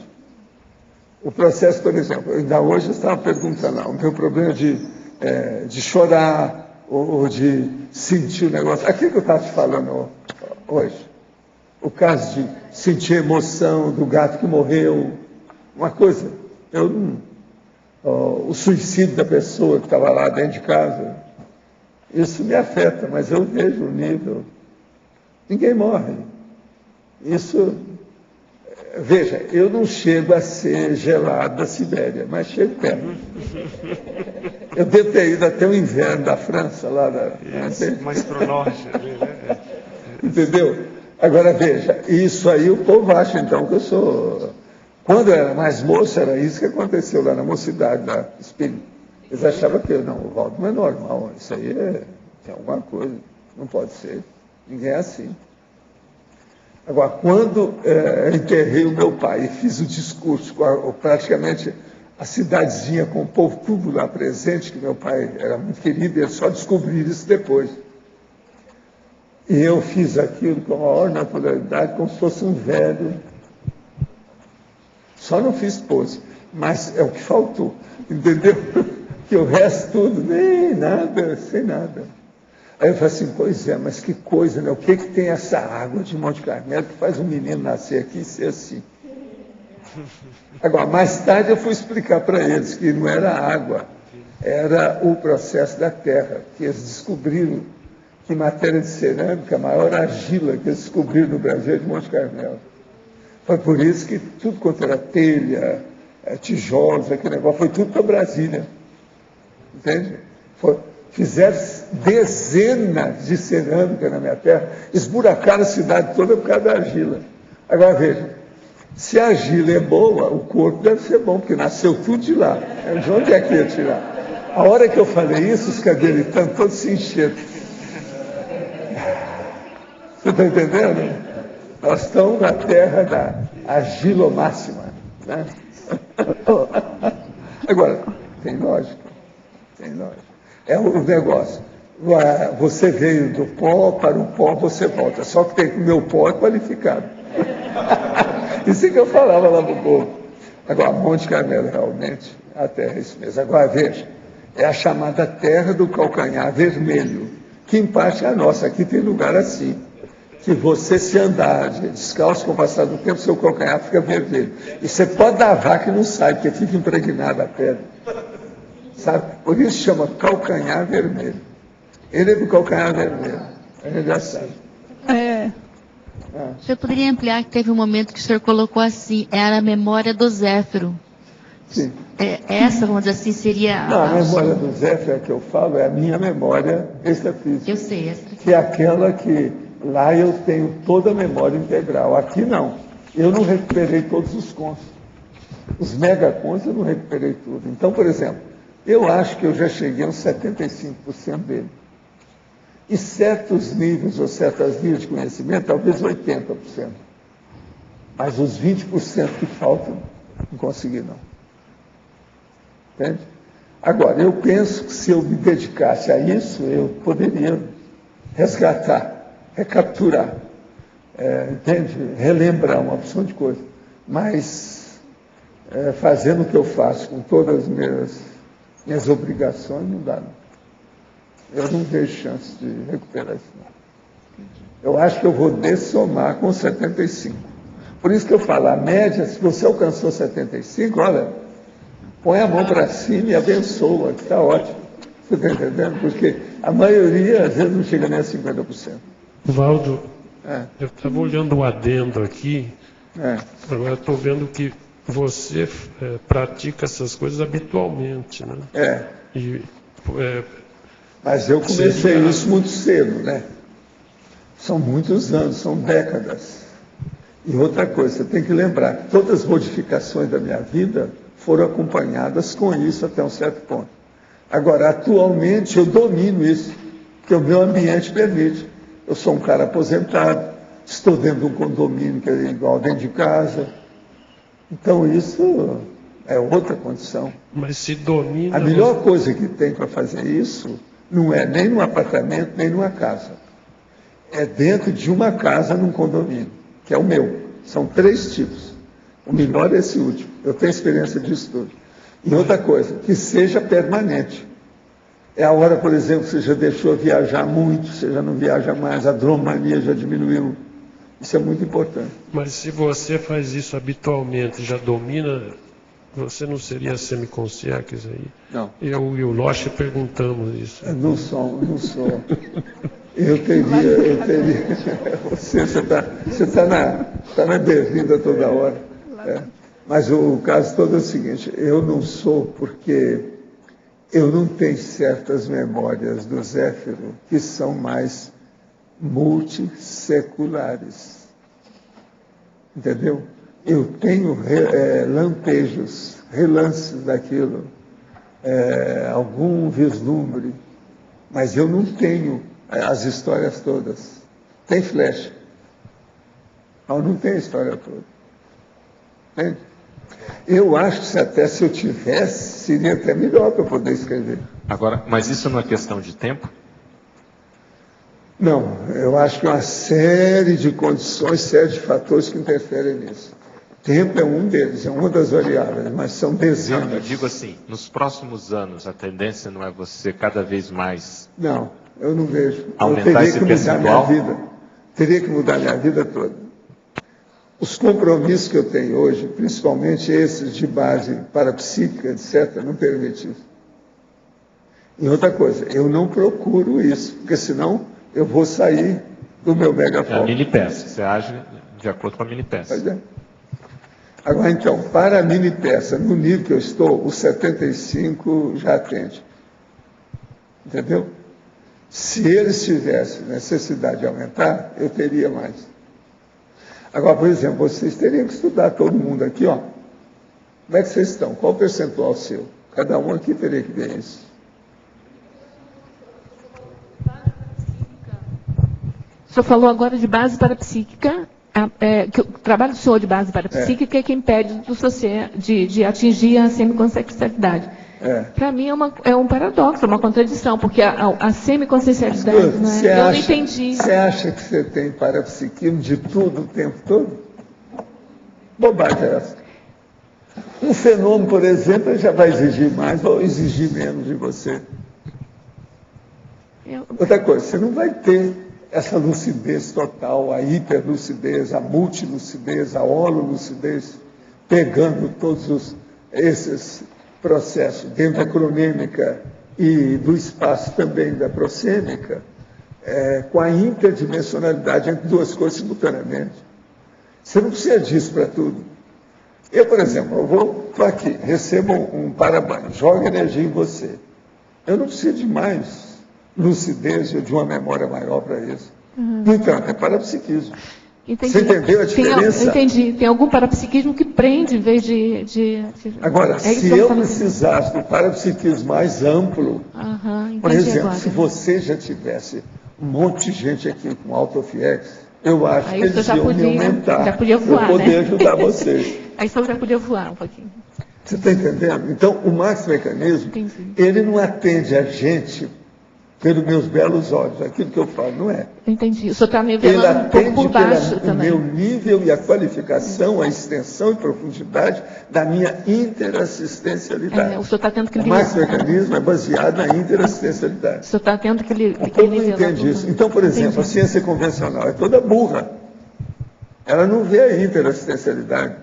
O processo, por exemplo, ainda hoje eu estava perguntando lá, o meu problema de chorar ou de sentir o negócio. Aquilo que eu estava te falando hoje. O caso de sentir emoção do gato que morreu. Uma coisa, o suicídio da pessoa que estava lá dentro de casa. Isso me afeta, mas eu vejo o nível. Ninguém morre. Isso, veja, eu não chego a ser gelado da Sibéria, mas chego perto. Eu devo ter ido até o inverno da França, lá mais para o norte. Né? Entendeu? Agora, veja, isso aí o povo acha, então, que eu sou... Quando eu era mais moço, era isso que aconteceu lá na mocidade, da Espírito. Eles achavam que, não, o Valdo não é normal, isso aí tem alguma coisa, não pode ser, ninguém é assim. Agora, quando eu enterrei o meu pai e fiz o discurso, praticamente a cidadezinha com o povo tudo lá presente, que meu pai era muito querido, eles só descobriram isso depois. E eu fiz aquilo com a maior naturalidade, como se fosse um velho. Só não fiz pose, mas é o que faltou, entendeu? Que o resto tudo, nem nada, sem nada. Aí eu falei assim, pois é, mas que coisa, né? O que tem essa água de Monte Carmelo que faz um menino nascer aqui e ser assim? Agora, mais tarde eu fui explicar para eles que não era água, era o processo da terra, que eles descobriram que matéria de cerâmica, a maior argila que eles descobriram no Brasil é de Monte Carmelo. Foi por isso que tudo quanto era telha, tijolos, aquele negócio, foi tudo para Brasília. Entende? Fizeram dezenas de cerâmica na minha terra, esburacaram a cidade toda por causa da argila. Agora veja, se a argila é boa, o corpo deve ser bom, porque nasceu tudo de lá. De onde é que ia tirar? A hora que eu falei isso, os cadelitãos todos se encheram. Você está entendendo? Nós estamos na terra da argilomáxima. Né? Agora, tem lógica. É o negócio. Você veio do pó, para o pó você volta. Só que tem que o meu pó é qualificado. Isso que eu falava lá no povo. Agora, Monte Carmelo, realmente, a terra é isso mesmo. Agora, veja, é a chamada terra do calcanhar vermelho, que em parte é a nossa. Aqui tem lugar assim, que você se andar descalço com o passar do tempo, seu calcanhar fica vermelho. E você pode dar a vaca e não sai, porque fica impregnada a pedra. Sabe? Por isso chama calcanhar vermelho. Ele é do calcanhar vermelho. É engraçado. O senhor poderia ampliar que teve um momento que o senhor colocou assim, era a memória do Zéfiro. Sim. Essa, vamos dizer assim, seria... Não, a memória do Zéfiro que eu falo é a minha memória extrafísica. Eu sei, essa. Que é aquela que lá eu tenho toda a memória integral. Aqui não. Eu não recuperei todos os contos. Os megacontos eu não recuperei tudo. Então, por exemplo, eu acho que eu já cheguei a uns 75% dele. E certos níveis ou certas linhas de conhecimento, talvez 80%. Mas os 20% que faltam, não consegui não. Entende? Agora, eu penso que se eu me dedicasse a isso, eu poderia resgatar, recapturar, entende? Relembrar uma opção de coisa. Mas, fazendo o que eu faço com todas as minhas obrigações, não dá não. Eu não vejo chance de recuperar isso. Não. Eu acho que eu vou dessomar com 75. Por isso que eu falo, a média, se você alcançou 75, olha, põe a mão para cima e abençoa, que está ótimo. Você está entendendo? Porque a maioria, às vezes, não chega nem a 50%. Valdo, eu estava olhando o adendo aqui, agora estou vendo que você pratica essas coisas habitualmente, né? Mas eu comecei isso muito cedo, né? São muitos anos, são décadas. E outra coisa, você tem que lembrar que todas as modificações da minha vida foram acompanhadas com isso até um certo ponto. Agora, atualmente, eu domino isso, porque o meu ambiente permite. Eu sou um cara aposentado, estou dentro de um condomínio que é igual dentro de casa. Então, isso é outra condição. Mas se domina... A melhor coisa que tem para fazer isso não é nem num apartamento, nem numa casa. É dentro de uma casa, num condomínio, que é o meu. São 3 tipos. O melhor é esse último. Eu tenho experiência disso tudo. E outra coisa, que seja permanente. É a hora, por exemplo, que você já deixou viajar muito, você já não viaja mais, a dromania já diminuiu. Isso é muito importante. Mas se você faz isso habitualmente, já domina, você não seria semiconsciência aí? Não. Eu e o Loche perguntamos isso. Eu não sou. Eu teria. Você está na berlinda toda hora. Mas o caso todo é o seguinte, eu não sou porque eu não tenho certas memórias do Zéfiro que são mais multisseculares. Entendeu? Eu tenho lampejos, relances daquilo, algum vislumbre, mas eu não tenho as histórias todas. Tem flecha, mas não tem a história toda. Entende? Eu acho que até se eu tivesse, seria até melhor para eu poder escrever. Agora, mas isso não é questão de tempo? Não, eu acho que é uma série de condições, série de fatores que interferem nisso. Tempo é um deles, é uma das variáveis, mas são dezenas. Não, eu digo assim, nos próximos anos, a tendência não é você cada vez mais... Não, eu não vejo. Aumentar esse percentual? Teria que mudar minha vida toda. Os compromissos que eu tenho hoje, principalmente esses de base parapsíquica, etc., não permitem isso. E outra coisa, eu não procuro isso, porque senão eu vou sair do meu megafoco. É a mini-peça, você age de acordo com a mini-peça. Pois é. Agora, então, para a mini-peça, no nível que eu estou, o 75 já atende. Entendeu? Se eles tivessem necessidade de aumentar, eu teria mais. Agora, por exemplo, vocês teriam que estudar, todo mundo aqui, ó. Como é que vocês estão? Qual o percentual seu? Cada um aqui teria que ver isso. O senhor falou agora de base parapsíquica, que o trabalho do senhor de base parapsíquica é que impede de atingir a semiconsciencialidade. Para mim é um paradoxo, uma contradição, porque a semiconsciencialidade, eu não entendi. Você acha que você tem parapsiquismo de tudo o tempo todo? Bobagem é essa. Um fenômeno, por exemplo, já vai exigir mais ou exigir menos de você. Outra coisa, você não vai ter essa lucidez total, a hiperlucidez, a multilucidez, a hololucidez, pegando todos esses processos dentro da cronêmica e do espaço também da prosêmica, com a interdimensionalidade entre duas coisas simultaneamente. Você não precisa disso para tudo. Eu, por exemplo, estou aqui, recebo um parabanho, jogo energia em você. Eu não preciso de mais lucidez ou de uma memória maior para isso. No entanto, é parapsiquismo. Entendi. Você entendeu a diferença? Entendi. Tem algum parapsiquismo que prende em vez de... Agora, se eu precisasse do parapsiquismo mais amplo, por exemplo, se você já tivesse um monte de gente aqui com AutoFX, eu acho que eles iam me aumentar. Já podia voar, eu poder ajudar vocês. Aí só já podia voar um pouquinho. Você está entendendo? Então, o Max-Mecanismo, ele não atende a gente pelos meus belos olhos, aquilo que eu falo, não é. Entendi. O senhor está me vendo um pouco por baixo também. O meu nível e a qualificação, a extensão e profundidade da minha interassistencialidade. O senhor está tendo que... O Max-Mecanismo é baseado na interassistencialidade. O senhor está tendo que... O povo não entende isso. Então, por exemplo, a ciência convencional é toda burra. Ela não vê a interassistencialidade.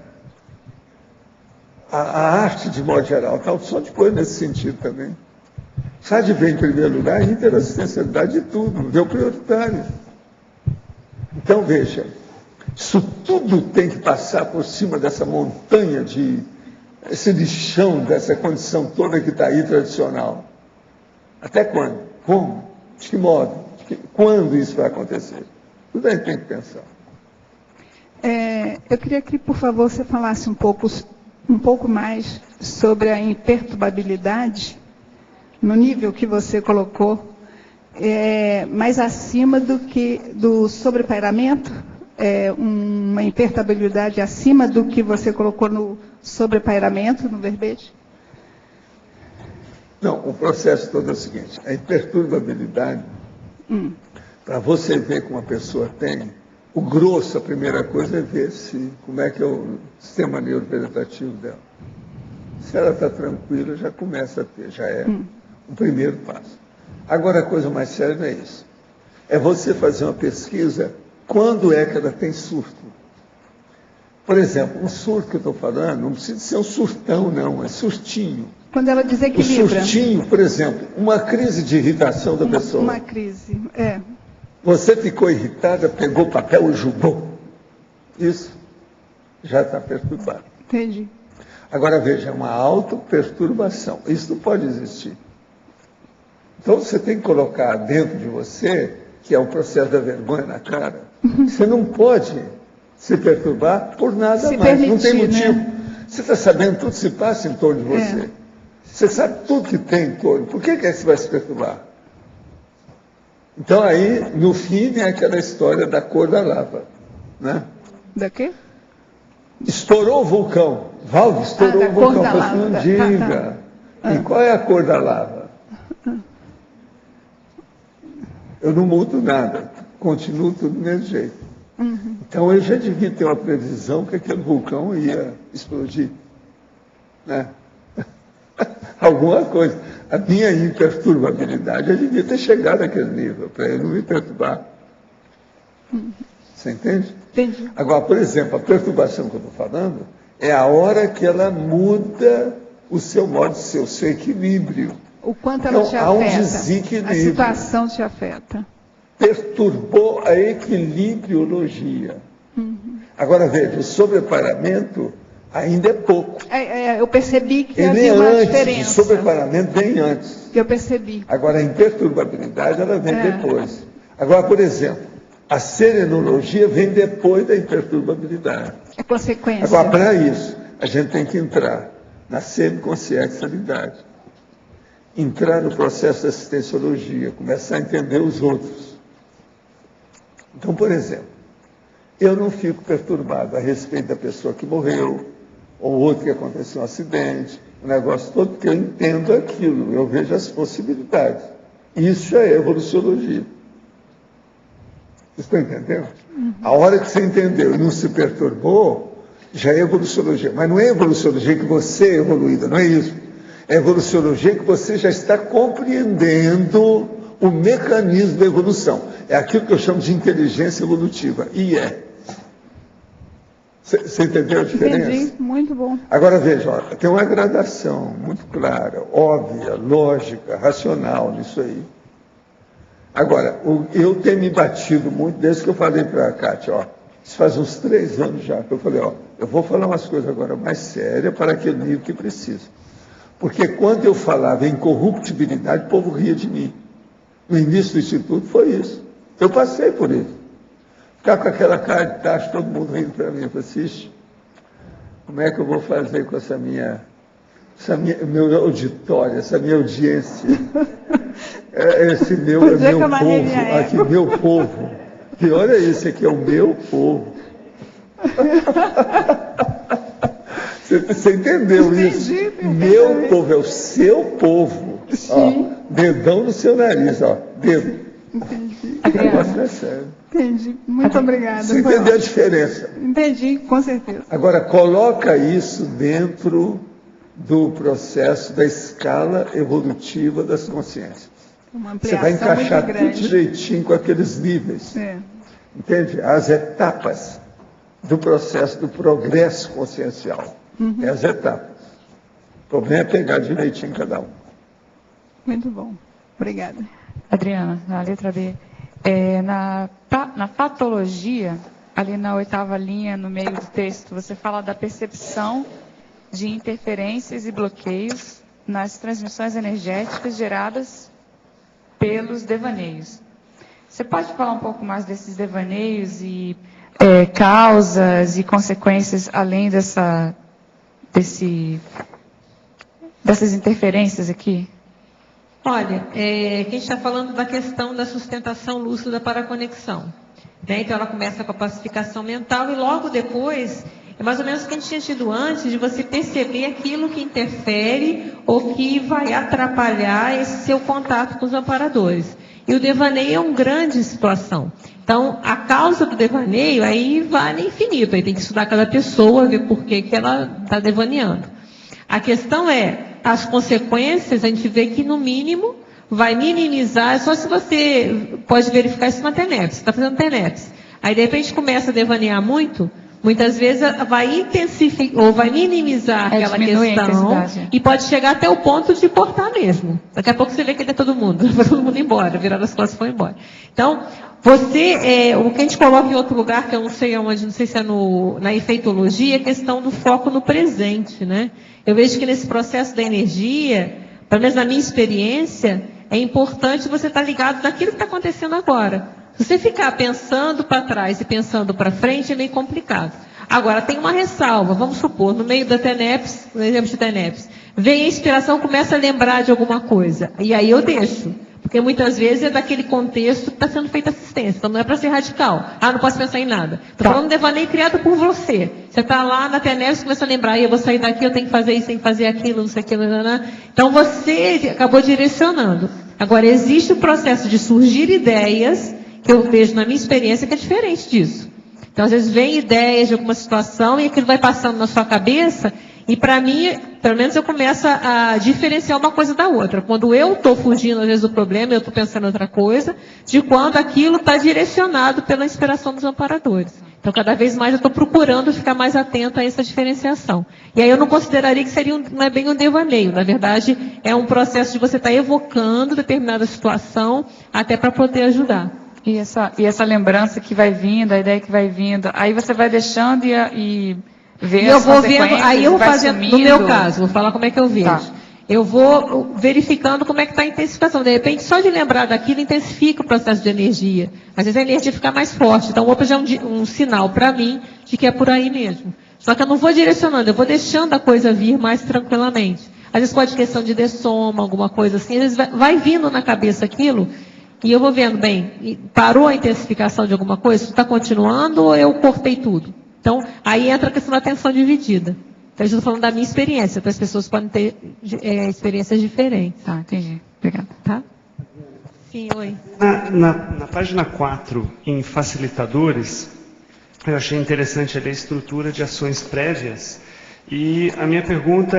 A arte, de modo geral, está só depois nesse sentido também. Sabe ver, em primeiro lugar, a interassistencialidade de tudo, vê o prioritário. Então, veja, isso tudo tem que passar por cima dessa montanha esse lixão, dessa condição toda que está aí tradicional. Até quando? Como? De que modo? Quando isso vai acontecer? Tudo aí tem que pensar. Eu queria que, por favor, você falasse um pouco mais sobre a imperturbabilidade, no nível que você colocou, mais acima do sobrepairamento, uma imperturbabilidade acima do que você colocou no sobrepairamento, no verbete? Não, o processo todo é o seguinte, a imperturbabilidade, para você ver como a pessoa tem, o grosso, a primeira coisa é ver como é que é o sistema neurovegetativo dela. Se ela está tranquila, já começa a ter, já é o primeiro passo. Agora, a coisa mais séria não é isso. É você fazer uma pesquisa, quando é que ela tem surto. Por exemplo, um surto que eu estou falando, não precisa ser um surtão, não, é surtinho. Quando ela desequilibra. O surtinho, por exemplo, uma crise de irritação da pessoa. Uma crise, Você ficou irritada, pegou papel e jogou. Isso já está perturbado. Entendi. Agora, veja, é uma autoperturbação. Isso não pode existir. Então, você tem que colocar dentro de você, que é o processo da vergonha na cara, você não pode se perturbar por nada mais. Permitir, não tem motivo. Né? Você está sabendo tudo que se passa em torno de você. Você sabe tudo que tem em torno. Por que você vai se perturbar? Então, aí, no fim, é aquela história da cor da lava. Né? Da quê? Estourou o vulcão. Valdo, estourou o vulcão. Você não diga. E qual é a cor da lava? Eu não mudo nada. Continuo tudo do mesmo jeito. Então, eu já devia ter uma previsão que aquele vulcão ia explodir. Né? Alguma coisa. A minha imperturbabilidade, eu devia ter chegado àquele nível, para ele não me perturbar. Você entende? Entendi. Agora, por exemplo, a perturbação que eu estou falando é a hora que ela muda o seu modo de ser, o seu equilíbrio. O quanto ela te afeta. Há um desequilíbrio. A situação te afeta. Perturbou a equilibriologia. Agora, veja, o sobreparamento ainda é pouco. Eu percebi que ele havia uma diferença. O sobreparamento vem antes. Eu percebi. Agora, a imperturbabilidade, ela vem depois. Agora, por exemplo, a serenologia vem depois da imperturbabilidade. É consequência. Agora, para isso, a gente tem que entrar na semiconsciencialidade. Entrar no processo da assistenciologia, começar a entender os outros. Então, por exemplo, eu não fico perturbado a respeito da pessoa que morreu, ou outro que aconteceu um acidente, o negócio todo, porque eu entendo aquilo, eu vejo as possibilidades. Isso já é evoluciologia. Vocês estão entendendo? A hora que você entendeu e não se perturbou, já é evoluciologia. Mas não é evoluciologia que você é evoluída, não é isso. É evoluciologia que você já está compreendendo o mecanismo da evolução. É aquilo que eu chamo de inteligência evolutiva. E é. Você entendeu a diferença? Entendi, muito bom. Agora veja, ó, tem uma gradação muito clara, óbvia, lógica, racional nisso aí. Agora, eu tenho me batido muito desde que eu falei para a Kátia, ó, isso faz uns 3 anos já, que eu falei, ó, eu vou falar umas coisas agora mais sérias para aquele nível que precisa. Porque quando eu falava em corruptibilidade, o povo ria de mim. No início do Instituto foi isso. Eu passei por isso. Ficar com aquela cara de tacho, todo mundo rindo para mim. Eu falei, assiste, como é que eu vou fazer com meu auditório, essa minha audiência? Esse meu povo, aqui, meu povo. Pior é esse aqui, é o meu povo. Você entendeu isso? Entendi. Meu povo é o seu povo. Ó, dedão no seu nariz, ó. Dedo. Entendi. O negócio é sério. Entendi. Muito obrigada. Você entendeu a diferença? Entendi, com certeza. Agora, coloca isso dentro do processo da escala evolutiva das consciências. Você vai encaixar tudo direitinho com aqueles níveis. É. Entende? As etapas do processo do progresso consciencial. É as etapas. O problema é pegar direitinho cada um. Muito bom. Obrigada. Adriana, na letra B. Na patologia, ali na 8ª linha, no meio do texto, você fala da percepção de interferências e bloqueios nas transmissões energéticas geradas pelos devaneios. Você pode falar um pouco mais desses devaneios e causas e consequências além dessas interferências aqui? Olha, a gente está falando da questão da sustentação lúcida para a conexão. Né? Então, ela começa com a pacificação mental e logo depois, é mais ou menos o que a gente tinha tido antes, de você perceber aquilo que interfere ou que vai atrapalhar esse seu contato com os amparadores. E o devaneio é uma grande situação. Então, a causa do devaneio aí vai no infinito. Aí tem que estudar cada pessoa, ver por que ela está devaneando. A questão é, as consequências, a gente vê que, no mínimo, vai minimizar, só se você pode verificar isso na TENEPS, você está fazendo TENEPS. Aí, de repente, começa a devanear muito, muitas vezes vai intensificar, ou vai minimizar aquela questão, e pode chegar até o ponto de cortar mesmo. Daqui a pouco você vê que é todo mundo, vai todo mundo embora, virar as costas e foi embora. Então, o que a gente coloca em outro lugar, que eu não sei onde, não sei se é na efeitologia, é a questão do foco no presente, né? Eu vejo que nesse processo da energia, pelo menos na minha experiência, é importante você estar ligado naquilo que está acontecendo agora. Se você ficar pensando para trás e pensando para frente, é meio complicado. Agora, tem uma ressalva, vamos supor, no meio da TENEPS, no exemplo de TENEPS, vem a inspiração, começa a lembrar de alguma coisa, e aí eu deixo. Porque muitas vezes é daquele contexto que está sendo feita assistência. Então não é para ser radical. Não posso pensar em nada. Estou falando de devaneio criado por você. Você está lá na TENEPS e começa a lembrar, eu vou sair daqui, eu tenho que fazer isso, tenho que fazer aquilo, não sei o que. Então você acabou direcionando. Agora, existe o processo de surgir ideias, que eu vejo na minha experiência, que é diferente disso. Então, às vezes, vem ideias de alguma situação e aquilo vai passando na sua cabeça. E para mim, pelo menos eu começo a diferenciar uma coisa da outra. Quando eu estou fugindo, às vezes, do problema, eu estou pensando em outra coisa, de quando aquilo está direcionado pela inspiração dos amparadores. Então, cada vez mais eu estou procurando ficar mais atenta a essa diferenciação. E aí eu não consideraria que não é bem um devaneio. Na verdade, é um processo de você estar evocando determinada situação até para poder ajudar. E essa lembrança que vai vindo, a ideia que vai vindo, aí você vai deixando e ver as consequências, aí eu vou fazendo, no meu caso, vou falar como é que eu vejo. Tá. Eu vou verificando como é que está a intensificação. De repente, só de lembrar daquilo, intensifica o processo de energia. Às vezes a energia fica mais forte. Então, o opa já é um sinal para mim de que é por aí mesmo. Só que eu não vou direcionando, eu vou deixando a coisa vir mais tranquilamente. Às vezes pode questão de dessoma, alguma coisa assim. Às vezes vai vindo na cabeça aquilo, e eu vou vendo, bem, parou a intensificação de alguma coisa, isso está continuando ou eu cortei tudo? Então, aí entra a questão da atenção dividida. Então, eu estou falando da minha experiência, outras pessoas podem ter experiências diferentes. Tá, entendi. Obrigada. Tá? Sim, oi. Na página 4, em facilitadores, eu achei interessante ali a estrutura de ações prévias. E a minha pergunta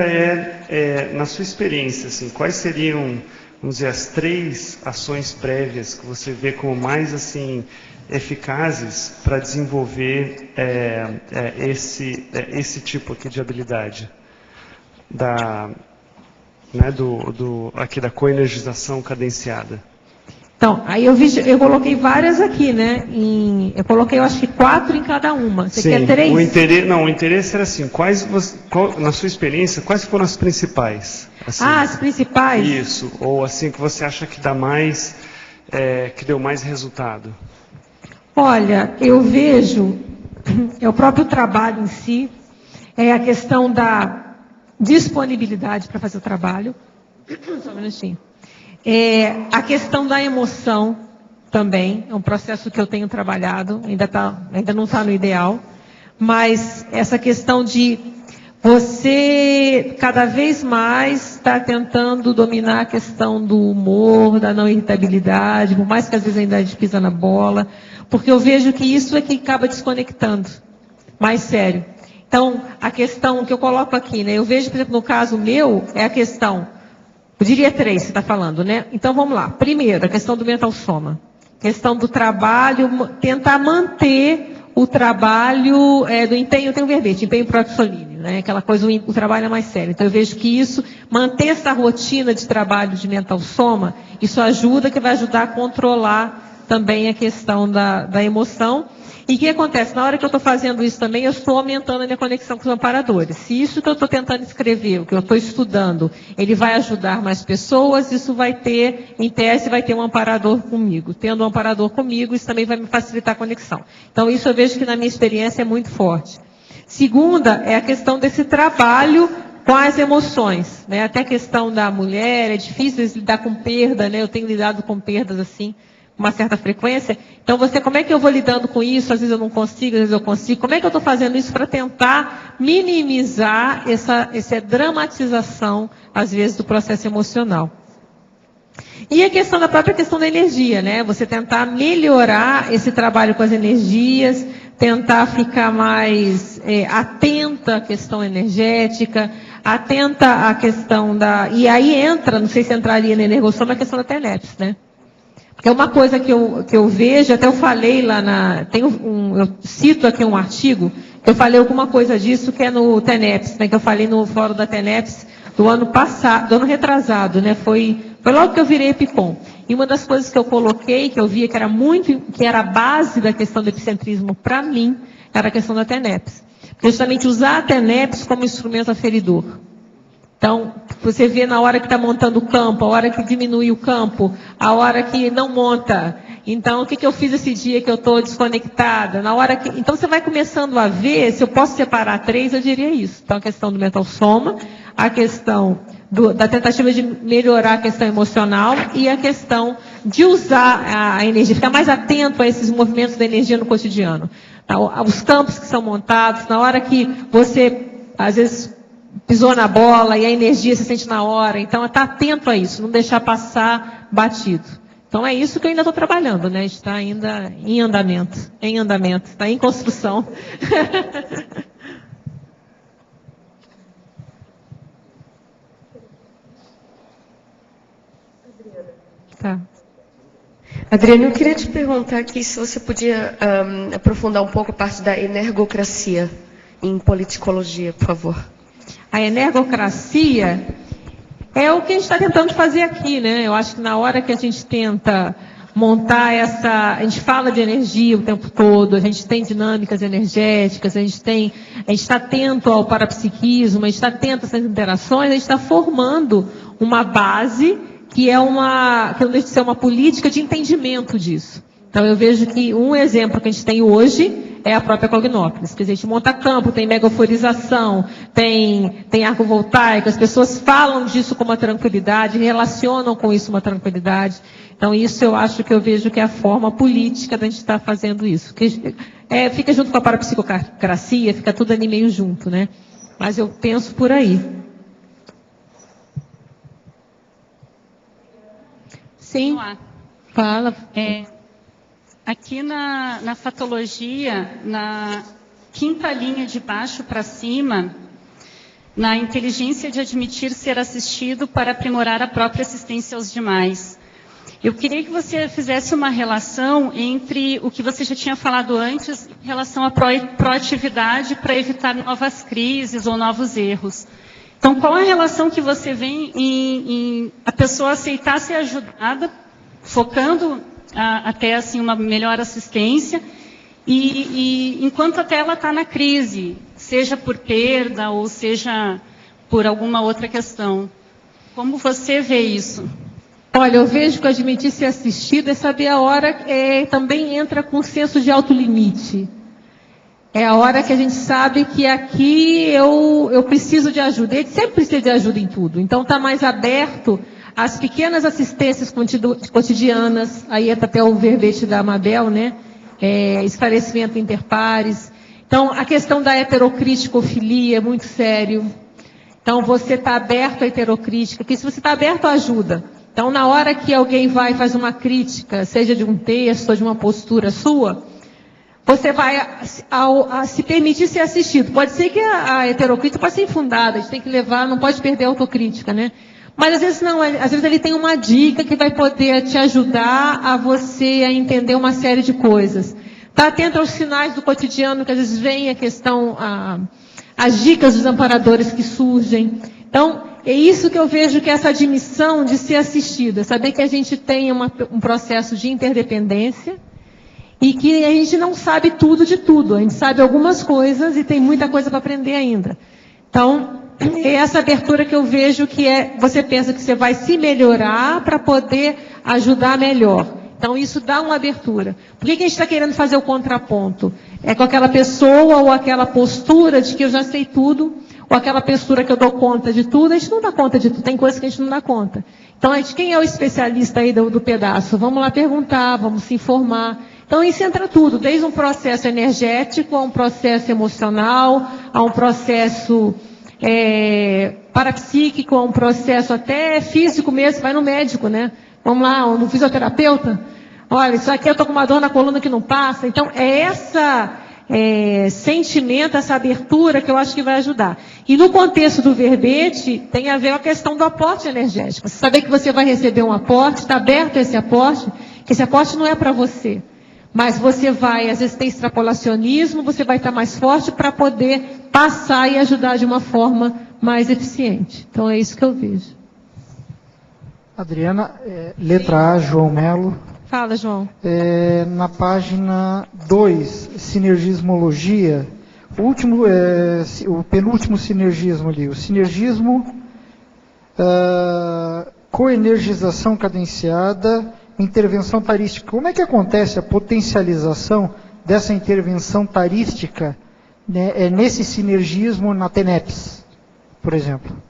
na sua experiência, assim, quais seriam, vamos dizer, as 3 ações prévias que você vê como mais assim eficazes para desenvolver esse tipo aqui de habilidade aqui da coenergização cadenciada? Então, aí eu coloquei várias aqui, né? Eu coloquei, eu acho que 4 em cada uma. Você quer 3? O interesse era assim, na sua experiência, quais foram as principais? Assim, as principais? Isso, ou assim que você acha que dá mais, que deu mais resultado? Olha, eu vejo, o próprio trabalho em si, a questão da disponibilidade para fazer o trabalho. Só um minutinho. A questão da emoção também, é um processo que eu tenho trabalhado, ainda não está no ideal, mas essa questão de você cada vez mais estar tentando dominar a questão do humor, da não irritabilidade, por mais que às vezes ainda a gente pisa na bola, porque eu vejo que isso é que acaba desconectando, mais sério. Então, a questão que eu coloco aqui, né, eu vejo, por exemplo, no caso meu, é a questão, eu diria 3, você está falando, né? Então, vamos lá. Primeiro, a questão do mental soma. Questão do trabalho, tentar manter o trabalho do empenho, tem um verbete, empenho proxolíneo, né? Aquela coisa, o trabalho é mais sério. Então, eu vejo que isso, manter essa rotina de trabalho de mental soma, isso ajuda, que vai ajudar a controlar também a questão da emoção. E o que acontece? Na hora que eu estou fazendo isso também, eu estou aumentando a minha conexão com os amparadores. Se isso que eu estou tentando escrever, o que eu estou estudando, ele vai ajudar mais pessoas, isso vai ter, em tese, vai ter um amparador comigo. Tendo um amparador comigo, isso também vai me facilitar a conexão. Então, isso eu vejo que na minha experiência é muito forte. Segunda, é a questão desse trabalho com as emoções, né? Até a questão da mulher, é difícil lidar com perda, né? Eu tenho lidado com perdas assim, uma certa frequência. Então, como é que eu vou lidando com isso? Às vezes eu não consigo, às vezes eu consigo. Como é que eu estou fazendo isso para tentar minimizar essa dramatização, às vezes, do processo emocional? E a questão da própria questão da energia, né? Você tentar melhorar esse trabalho com as energias, tentar ficar mais atenta à questão energética, atenta à questão E aí entra, não sei se entraria na energossoma, a questão da TENEPS, né? Porque é uma coisa que eu vejo, até eu falei lá eu cito aqui um artigo, que eu falei alguma coisa disso, que é no TENEPS, né, que eu falei no fórum da TENEPS do ano passado, do ano retrasado, né, foi logo que eu virei EPICOM. E uma das coisas que eu coloquei, que eu via que era a base da questão do epicentrismo para mim, era a questão da TENEPS. Porque justamente usar a TENEPS como instrumento aferidor. Então, você vê na hora que está montando o campo, a hora que diminui o campo, a hora que não monta. Então, o que eu fiz esse dia que eu estou desconectada? Então, você vai começando a ver, se eu posso separar 3, eu diria isso. Então, a questão do mental soma, a questão da tentativa de melhorar a questão emocional e a questão de usar a energia, ficar mais atento a esses movimentos da energia no cotidiano. Os campos que são montados, na hora que você, às vezes, pisou na bola e a energia se sente na hora. Então, estar atento a isso, não deixar passar batido. Então, é isso que eu ainda estou trabalhando, né? Está ainda em andamento, está em construção. Tá. Adriana, eu queria te perguntar aqui se você podia aprofundar um pouco a parte da energocracia em politicologia, por favor. A energocracia é o que a gente está tentando fazer aqui, né? Eu acho que na hora que a gente tenta montar a gente fala de energia o tempo todo, a gente tem dinâmicas energéticas, a gente está atento ao parapsiquismo, a gente está atento a essas interações, a gente está formando uma base que não deixa de ser uma política de entendimento disso. Então eu vejo que um exemplo que a gente tem hoje é a própria Cognópolis. Quer dizer, a gente monta campo, tem megaforização, tem arco voltaico, as pessoas falam disso com uma tranquilidade, relacionam com isso uma tranquilidade. Então, isso eu acho que eu vejo que é a forma política da gente estar fazendo isso. Que, fica junto com a parapsicocracia, fica tudo ali meio junto, né? Mas eu penso por aí. Sim. Fala. Aqui na fatologia, na quinta linha de baixo para cima, na inteligência de admitir ser assistido para aprimorar a própria assistência aos demais. Eu queria que você fizesse uma relação entre o que você já tinha falado antes em relação à proatividade para evitar novas crises ou novos erros. Então, qual a relação que você vê em a pessoa aceitar ser ajudada, focando até assim uma melhor assistência, e enquanto até ela está na crise, seja por perda ou seja por alguma outra questão? Como você vê isso? Olha, eu vejo que admitir ser assistido é saber a hora, também entra com o senso de autolimite. É a hora que a gente sabe que aqui eu preciso de ajuda. Ele sempre precisa de ajuda em tudo. Então está mais aberto às pequenas assistências cotidianas. Aí entra até o verbete da Amabel, né? Esclarecimento interpares. Então a questão da heterocríticofilia é muito sério. Então você está aberto à heterocrítica, que se você está aberto à ajuda. Então, na hora que alguém vai e faz uma crítica, seja de um texto ou de uma postura sua, você vai se permitir ser assistido. Pode ser que a heterocrítica pode ser infundada, a gente tem que levar, não pode perder a autocrítica, né? Mas às vezes não, às vezes ele tem uma dica que vai poder te ajudar a você a entender uma série de coisas. Está atento aos sinais do cotidiano, que às vezes vem a questão, as dicas dos amparadores que surgem. Então, é isso que eu vejo que é essa admissão de ser assistida. Saber que a gente tem um processo de interdependência e que a gente não sabe tudo de tudo. A gente sabe algumas coisas e tem muita coisa para aprender ainda. Então, é essa abertura que eu vejo que você pensa que você vai se melhorar para poder ajudar melhor. Então, isso dá uma abertura. Por que a gente está querendo fazer o contraponto? É com aquela pessoa ou aquela postura de que eu já sei tudo, ou aquela postura que eu dou conta de tudo. A gente não dá conta de tudo, tem coisas que a gente não dá conta. Então, quem é o especialista aí do pedaço? Vamos lá perguntar, vamos se informar. Então, isso entra tudo, desde um processo energético, a um processo emocional, a um processo parapsíquico, a um processo até físico mesmo, vai no médico, né? Vamos lá, no fisioterapeuta. Olha, isso aqui eu estou com uma dor na coluna que não passa. Então, é esse sentimento, essa abertura que eu acho que vai ajudar. E no contexto do verbete, tem a ver com a questão do aporte energético. Você saber que você vai receber um aporte, está aberto a esse aporte, que esse aporte não é para você. Mas você vai, às vezes tem extrapolacionismo, você vai estar mais forte para poder passar e ajudar de uma forma mais eficiente. Então, é isso que eu vejo. Adriana, letra A, João Melo. Fala, João. Na página 2, sinergismologia, o penúltimo sinergismo ali, o sinergismo, coenergização cadenciada, intervenção tarística. Como é que acontece a potencialização dessa intervenção tarística, né, nesse sinergismo na TENEPS, por exemplo?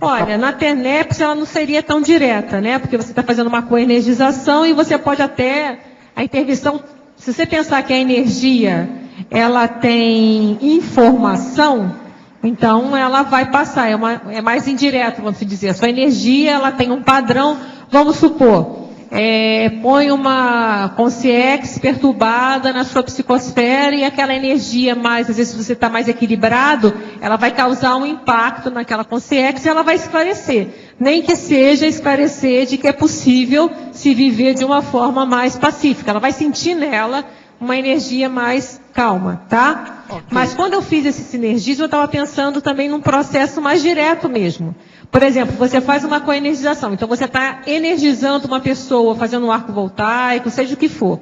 Olha, na TENEPS ela não seria tão direta, né? Porque você está fazendo uma coenergização e você pode até, a intervenção, se você pensar que a energia, ela tem informação, então ela vai passar, é mais indireto, vamos dizer. A sua energia, ela tem um padrão, vamos supor, põe uma consciência perturbada na sua psicosfera e aquela energia mais, às vezes se você está mais equilibrado, ela vai causar um impacto naquela consciência e ela vai esclarecer. Nem que seja esclarecer de que é possível se viver de uma forma mais pacífica. Ela vai sentir nela uma energia mais calma, tá? Okay. Mas quando eu fiz esse sinergismo, eu estava pensando também num processo mais direto mesmo. Por exemplo, você faz uma coenergização, então você está energizando uma pessoa, fazendo um arco voltaico, seja o que for.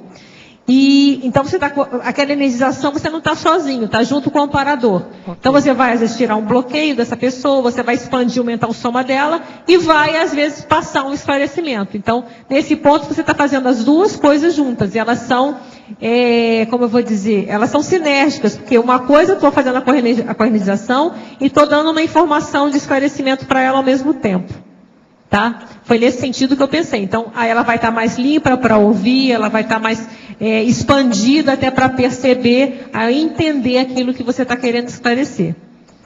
E então você está aquela energização, você não está sozinho, está junto com o amparador. Okay. Então você vai às vezes tirar um bloqueio dessa pessoa, você vai expandir o mental soma dela e vai às vezes passar um esclarecimento. Então nesse ponto você está fazendo as duas coisas juntas e elas são como eu vou dizer, elas são sinérgicas, porque uma coisa eu estou fazendo a coenergização e estou dando uma informação de esclarecimento para ela ao mesmo tempo. Tá? Foi nesse sentido que eu pensei. Então, aí ela vai estar mais limpa para ouvir, ela vai estar mais expandida até para perceber, a entender aquilo que você está querendo esclarecer.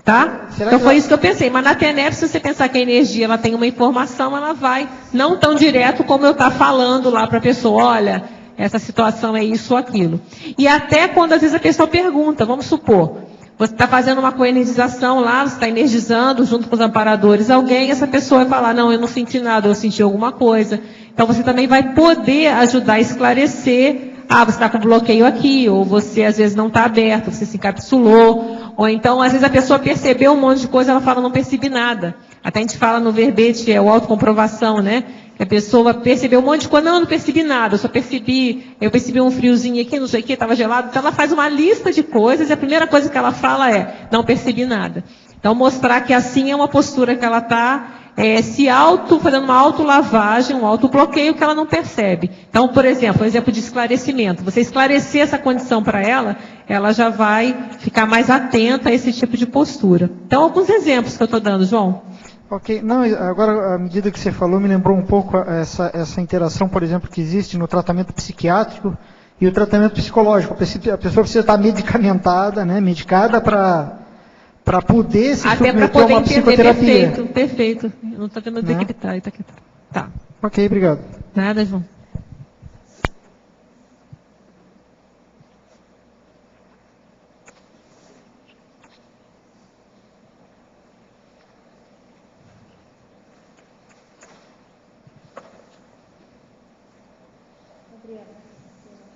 Tá? Então foi isso que eu pensei. Mas na TENEP, se você pensar que a energia ela tem uma informação, ela vai, não tão direto como eu estar falando lá para a pessoa, olha, essa situação é isso ou aquilo. E até quando às vezes a pessoa pergunta, vamos supor, você está fazendo uma coenergização lá, você está energizando junto com os amparadores alguém, essa pessoa vai falar, não, eu não senti nada, eu senti alguma coisa. Então você também vai poder ajudar a esclarecer, você está com bloqueio aqui, ou você às vezes não está aberto, você se encapsulou, ou então às vezes a pessoa percebeu um monte de coisa, ela fala, não percebi nada. Até a gente fala no verbete, o autocomprovação, né? Que a pessoa percebeu um monte de coisa, não percebi nada, eu percebi um friozinho aqui, não sei o que, estava gelado. Então ela faz uma lista de coisas e a primeira coisa que ela fala é, não percebi nada. Então mostrar que assim é uma postura que ela está fazendo uma autolavagem, um autobloqueio que ela não percebe. Então, por exemplo, um exemplo de esclarecimento. Você esclarecer essa condição para ela, ela já vai ficar mais atenta a esse tipo de postura. Então, alguns exemplos que eu estou dando, João. Ok, não, agora, à medida que você falou, me lembrou um pouco essa interação, por exemplo, que existe no tratamento psiquiátrico e o tratamento psicológico. A pessoa precisa estar medicamentada, né, medicada para poder se submeter a uma psicoterapia. Perfeito. Não está tendo dizer que ele está quieto. Tá. Ok, obrigado. Nada, João.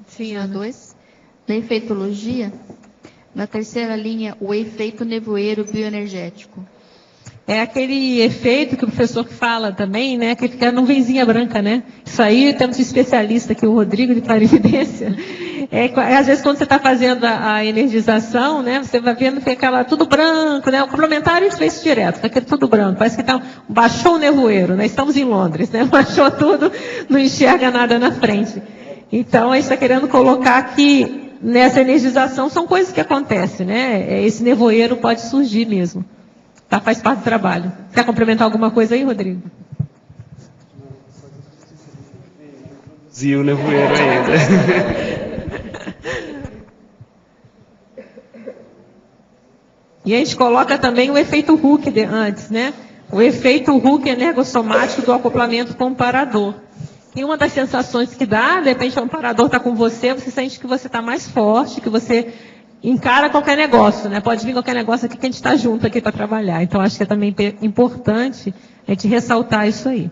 Sim, a 2. Na efeitologia, na terceira linha, o efeito nevoeiro bioenergético. É aquele efeito que o professor fala também, né? Que fica a nuvenzinha branca, né? Isso aí, temos um especialista aqui, o Rodrigo, de clarividência. Às vezes, quando você está fazendo a energização, né? Você vai vendo que aquela tudo branco, né? O complementar a gente fez isso direto, fica aquele tudo branco. Parece que baixou o nevoeiro, né? Estamos em Londres, né? Baixou tudo, não enxerga nada na frente. Então, a gente está querendo colocar que nessa energização são coisas que acontecem, né? Esse nevoeiro pode surgir mesmo. Tá? Faz parte do trabalho. Quer complementar alguma coisa aí, Rodrigo? E o nevoeiro ainda. E a gente coloca também o efeito Hooke antes, né? O efeito Hooke energossomático do acoplamento com o amparador. E uma das sensações que dá, de repente o amparador está com você sente que você está mais forte, que você encara qualquer negócio, né? Pode vir qualquer negócio aqui que a gente está junto aqui para trabalhar. Então, acho que é também importante a gente ressaltar isso aí.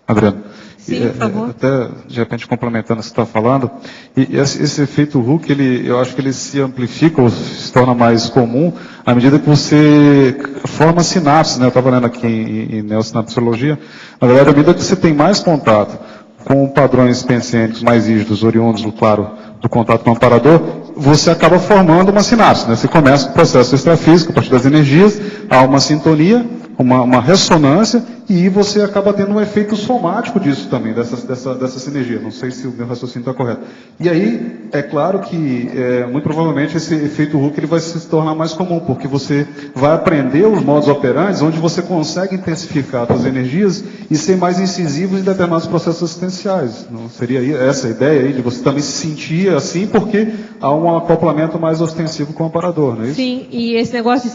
Adriano. Sim, por favor. Até, de repente, complementando o que você está falando, e esse efeito Hooke, eu acho que ele se amplifica ou se torna mais comum à medida que você forma sinapses, né? Eu estava lendo aqui em neossinapsologia, na verdade, à medida que você tem mais contato com padrões pensênicos mais rígidos, oriundos, claro, do contato com o amparador, você acaba formando uma sinapse, né? Você começa com o processo extrafísico, a partir das energias, há uma sintonia, uma ressonância, e você acaba tendo um efeito somático disso também, dessa sinergia. Não sei se o meu raciocínio está correto. E aí, é claro que, muito provavelmente, esse efeito Hooke ele vai se tornar mais comum, porque você vai aprender os modos operantes, onde você consegue intensificar as suas energias e ser mais incisivo em determinados processos assistenciais. Não seria essa a ideia aí, de você também se sentir assim, porque há um acoplamento mais ostensivo com o amparador, não é isso? Sim, e esse negócio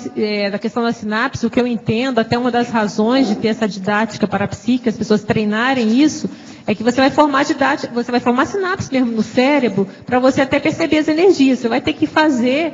da questão da sinapse, o que eu entendo, até uma das razões de ter essa didática parapsíquica, as pessoas treinarem isso, é que você vai formar você vai formar sinapse mesmo no cérebro, para você até perceber as energias. Você vai ter que fazer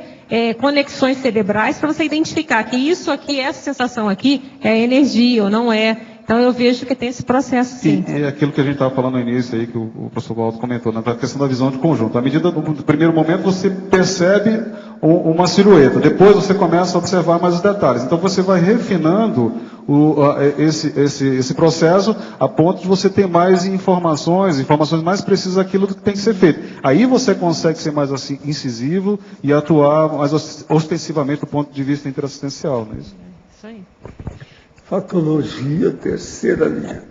conexões cerebrais para você identificar que isso aqui, essa sensação aqui, é energia ou não é. Então eu vejo que tem esse processo, sim. E aquilo que a gente estava falando no início aí, que o professor Waldo comentou, né, a questão da visão de conjunto. À medida do primeiro momento você percebe uma silhueta, depois você começa a observar mais os detalhes. Então você vai refinando esse processo a ponto de você ter mais informações mais precisas daquilo que tem que ser feito. Aí você consegue ser mais assim, incisivo e atuar mais ostensivamente do ponto de vista interassistencial, não é isso? Isso aí. Fatologia, terceira linha.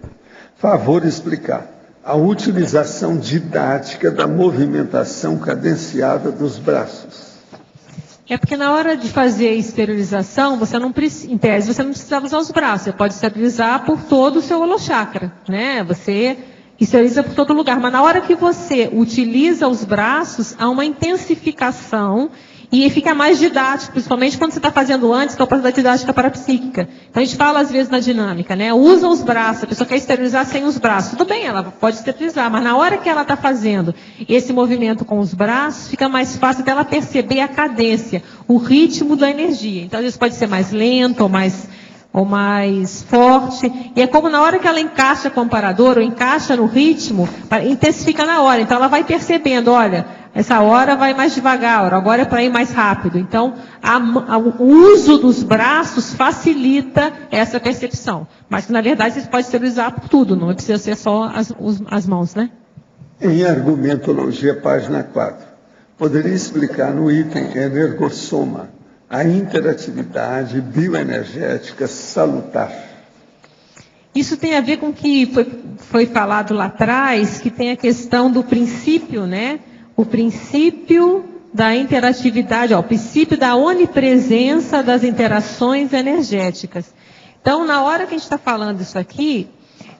Favor explicar a utilização didática da movimentação cadenciada dos braços. É porque na hora de fazer a esterilização, você não precisa, em tese, você não precisa usar os braços. Você pode esterilizar por todo o seu holochakra, né? Você esteriliza por todo lugar. Mas na hora que você utiliza os braços, há uma intensificação e fica mais didático, principalmente quando você está fazendo antes, que é o processo da didática parapsíquica. Então a gente fala às vezes na dinâmica, né? Usa os braços, a pessoa quer esterilizar sem os braços. Tudo bem, ela pode esterilizar, mas na hora que ela está fazendo esse movimento com os braços, fica mais fácil dela perceber a cadência, o ritmo da energia. Então às vezes pode ser mais lento ou mais forte, e é como na hora que ela encaixa com o amparador, ou encaixa no ritmo, intensifica na hora. Então ela vai percebendo, olha, essa hora vai mais devagar, agora é para ir mais rápido. Então, o uso dos braços facilita essa percepção. Mas, na verdade, você pode esterilizar por tudo, não precisa ser só as mãos, né? Em Argumentologia, página 4, poderia explicar no item Energossoma a interatividade bioenergética salutar? Isso tem a ver com o que foi falado lá atrás, que tem a questão do princípio, né? O princípio da interatividade, o princípio da onipresença das interações energéticas. Então, na hora que a gente está falando isso aqui,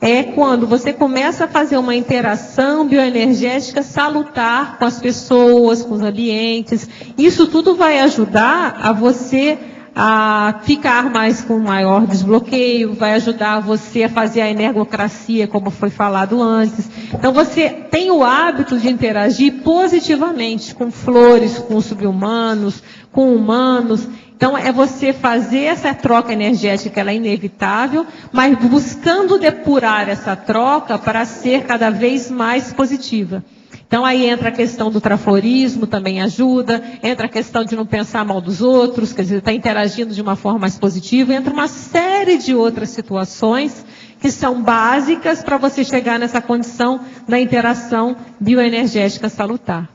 é quando você começa a fazer uma interação bioenergética salutar com as pessoas, com os ambientes. Isso tudo vai ajudar a você a ficar mais com maior desbloqueio, vai ajudar você a fazer a energocracia, como foi falado antes. Então você tem o hábito de interagir positivamente com flores, com subhumanos, com humanos. Então é você fazer essa troca energética, ela é inevitável, mas buscando depurar essa troca para ser cada vez mais positiva. Então aí entra a questão do traforismo, também ajuda, entra a questão de não pensar mal dos outros, quer dizer, está interagindo de uma forma mais positiva, entra uma série de outras situações que são básicas para você chegar nessa condição da interação bioenergética salutar.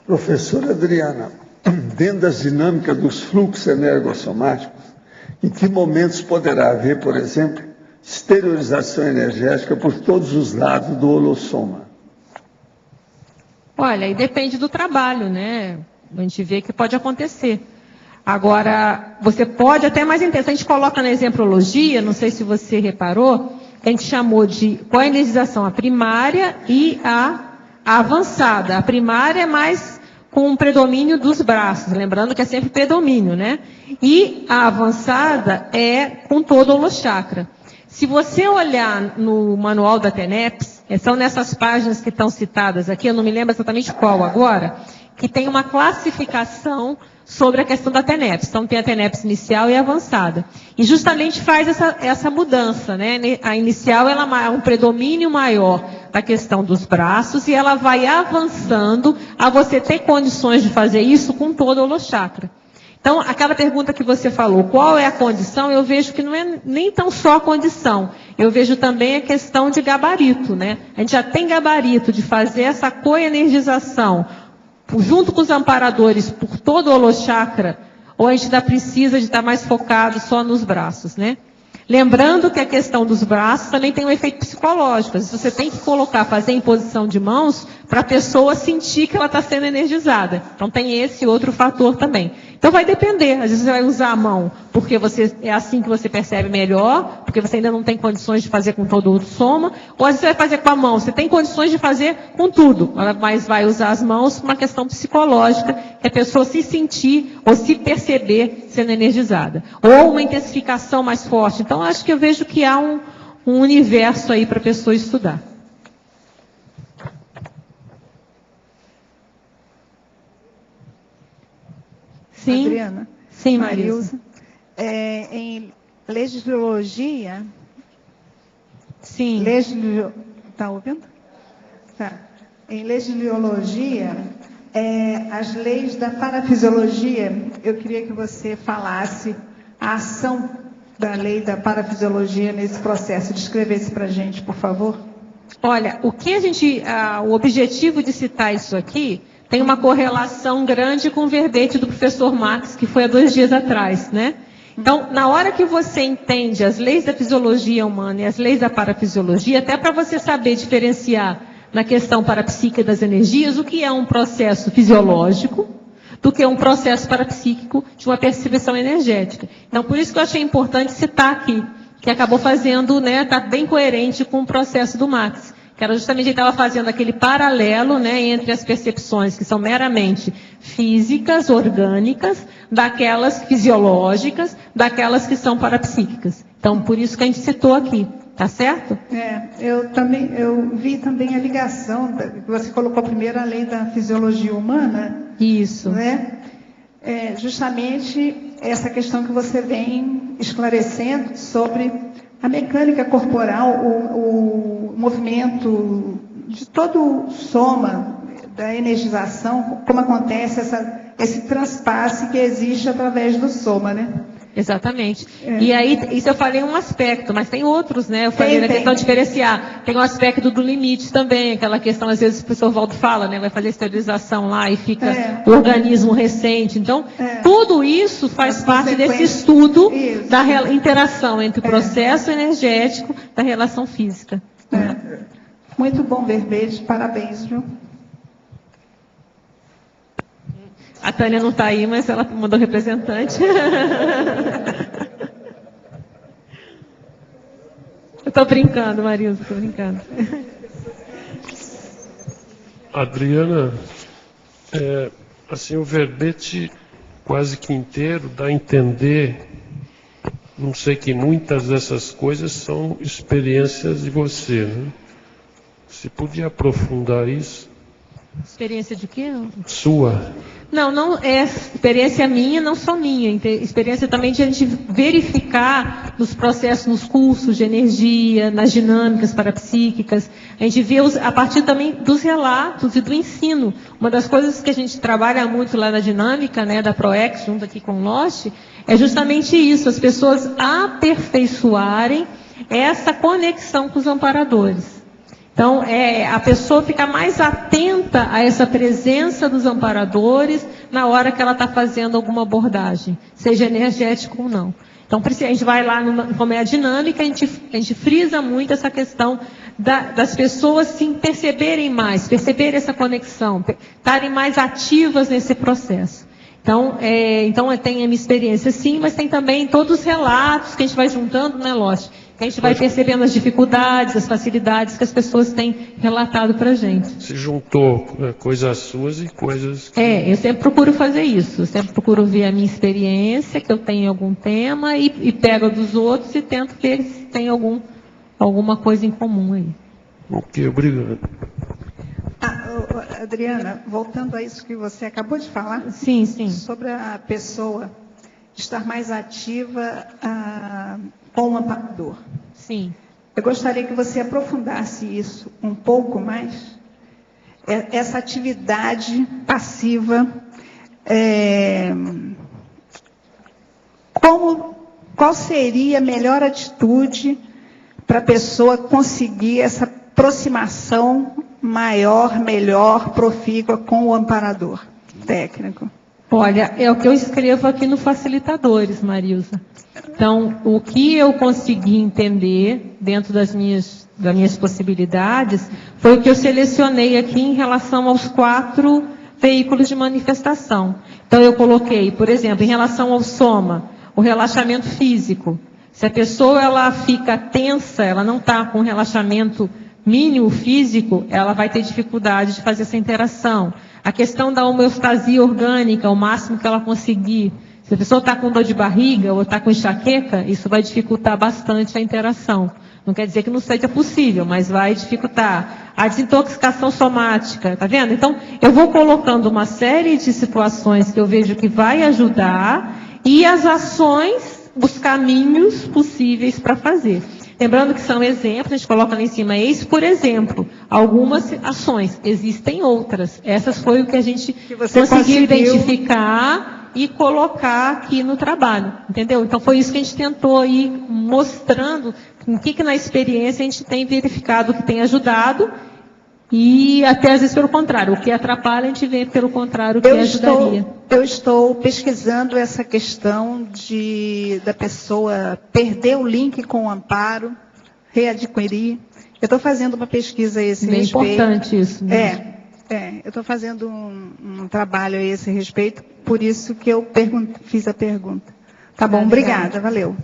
Professora Adriana, dentro das dinâmicas dos fluxos energossomáticos, em que momentos poderá haver, por exemplo, exteriorização energética por todos os lados do holossoma? Olha, aí depende do trabalho, né? A gente vê que pode acontecer. Agora, você pode, até mais interessante, a gente coloca na exemplologia, não sei se você reparou, que a gente chamou de coenergização a primária e a avançada. A primária é mais com o predomínio dos braços, lembrando que é sempre predomínio, né? E a avançada é com todo o holochakra. Se você olhar no manual da TENEPS, são nessas páginas que estão citadas aqui, eu não me lembro exatamente qual agora, que tem uma classificação sobre a questão da TENEPS. Então tem a TENEPS inicial e avançada. E justamente faz essa mudança, né? A inicial ela é um predomínio maior da questão dos braços e ela vai avançando a você ter condições de fazer isso com todo o holochakra. Então, aquela pergunta que você falou, qual é a condição? Eu vejo que não é nem tão só a condição. Eu vejo também a questão de gabarito, né? A gente já tem gabarito de fazer essa coenergização junto com os amparadores por todo o holochakra, ou a gente ainda precisa de estar mais focado só nos braços, né? Lembrando que a questão dos braços também tem um efeito psicológico. Às vezes você tem que fazer em posição de mãos para a pessoa sentir que ela está sendo energizada. Então tem esse outro fator também. Então vai depender. Às vezes você vai usar a mão porque é assim que você percebe melhor, porque você ainda não tem condições de fazer com todo o soma, ou às vezes você vai fazer com a mão. Você tem condições de fazer com tudo, mas vai usar as mãos por uma questão psicológica, que a pessoa se sentir ou se perceber sendo energizada. Ou uma intensificação mais forte. Então acho que eu vejo que há um universo aí para a pessoa estudar. Sim. Adriana? Sim, Marilza. Em legislologia... Sim. Está ouvindo? Tá. Em legislologia, as leis da parafisiologia, eu queria que você falasse a ação da lei da parafisiologia nesse processo. Descrevesse para a gente, por favor. Olha, o objetivo de citar isso aqui tem uma correlação grande com o verbete do professor Max, que foi há 2 dias atrás, né? Então, na hora que você entende as leis da fisiologia humana e as leis da parafisiologia, até para você saber diferenciar na questão parapsíquica das energias, o que é um processo fisiológico do que um processo parapsíquico de uma percepção energética. Então, por isso que eu achei importante citar aqui, que acabou fazendo, né, está bem coerente com o processo do Max, que era justamente ele estava fazendo aquele paralelo, né, entre as percepções que são meramente físicas, orgânicas, daquelas fisiológicas, daquelas que são parapsíquicas. Então, por isso que a gente citou aqui, tá certo? Eu vi também a ligação, que você colocou primeiro a lei da fisiologia humana. Isso. Né? Justamente essa questão que você vem esclarecendo sobre a mecânica corporal, o movimento de todo o soma da energização, como acontece esse transpasse que existe através do soma, né? Exatamente. E aí, isso eu falei um aspecto, mas tem outros, né? Eu falei da questão de diferenciar. Tem o aspecto do limite também, aquela questão, às vezes o professor Valdo fala, né? Vai fazer esterilização lá e fica o organismo recente. Então, tudo isso faz parte desse estudo da interação entre o processo energético da relação física. Muito bom, Verbete, parabéns, viu? A Tânia não está aí, mas ela mandou representante. Eu estou brincando, Marilza, estou brincando. Adriana, assim, o verbete quase que inteiro dá a entender, não sei, que muitas dessas coisas são experiências de você, né? Você podia aprofundar isso? Experiência de quê? Sua. Não é experiência minha, não só minha. Experiência também de a gente verificar nos processos, nos cursos de energia, nas dinâmicas parapsíquicas. A gente vê a partir também dos relatos e do ensino. Uma das coisas que a gente trabalha muito lá na dinâmica, né, da ProEx, junto aqui com o Lost, é justamente isso, as pessoas aperfeiçoarem essa conexão com os amparadores. Então, a pessoa fica mais atenta a essa presença dos amparadores na hora que ela está fazendo alguma abordagem, seja energética ou não. Então, a gente vai lá, como é a dinâmica, a gente frisa muito essa questão das pessoas se perceberem mais, perceberem essa conexão, estarem mais ativas nesse processo. Então, tem a minha experiência sim, mas tem também todos os relatos que a gente vai juntando, né, Lost? Que a gente vai percebendo as dificuldades, as facilidades que as pessoas têm relatado para a gente. Você juntou coisas suas e coisas... Eu sempre procuro fazer isso. Eu sempre procuro ver a minha experiência, que eu tenho em algum tema, e pego dos outros e tento ver se tem alguma coisa em comum aí. Ok, obrigado. Adriana, voltando a isso que você acabou de falar. Sim. Sobre a pessoa estar mais ativa com o amparador. Sim. Eu gostaria que você aprofundasse isso um pouco mais. Essa atividade passiva, qual seria a melhor atitude para a pessoa conseguir essa aproximação maior, melhor, profícua com o amparador técnico? Olha, é o que eu escrevo aqui no Facilitadores, Marilza. Então, o que eu consegui entender dentro das minhas possibilidades foi o que eu selecionei aqui em relação aos 4 veículos de manifestação. Então, eu coloquei, por exemplo, em relação ao soma, o relaxamento físico. Se a pessoa ela fica tensa, ela não está com relaxamento mínimo físico, ela vai ter dificuldade de fazer essa interação. A questão da homeostasia orgânica, o máximo que ela conseguir. Se a pessoa está com dor de barriga ou está com enxaqueca, isso vai dificultar bastante a interação. Não quer dizer que não seja possível, mas vai dificultar. A desintoxicação somática, tá vendo? Então, eu vou colocando uma série de situações que eu vejo que vai ajudar e as ações, os caminhos possíveis para fazer. Lembrando que são exemplos, a gente coloca lá em cima por exemplo, algumas ações, existem outras. Essas foi o que a gente conseguiu identificar e colocar aqui no trabalho, entendeu? Então foi isso que a gente tentou ir mostrando o que na experiência a gente tem verificado que tem ajudado e até às vezes pelo contrário. O que atrapalha, a gente vê pelo contrário o que ajudaria. Eu estou pesquisando essa questão da pessoa perder o link com o amparo, readquirir. Eu estou fazendo uma pesquisa a esse respeito. É importante isso. Eu estou fazendo um trabalho a esse respeito, por isso que eu fiz a pergunta. Tá bom, obrigada, valeu.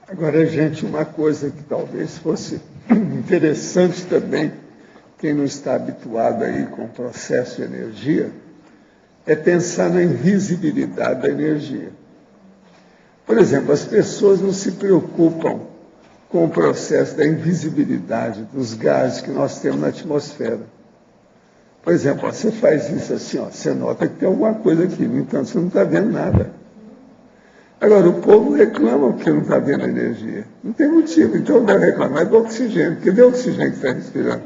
Agora, gente, uma coisa que talvez fosse interessante também, quem não está habituado aí com o processo de energia, é pensar na invisibilidade da energia. Por exemplo, as pessoas não se preocupam com o processo da invisibilidade dos gases que nós temos na atmosfera. Por exemplo, você faz isso assim, você nota que tem alguma coisa aqui, no entanto, você não está vendo nada. Agora, o povo reclama porque não está vendo a energia. Não tem motivo, então deve reclamar do oxigênio. Cadê o oxigênio que está respirando?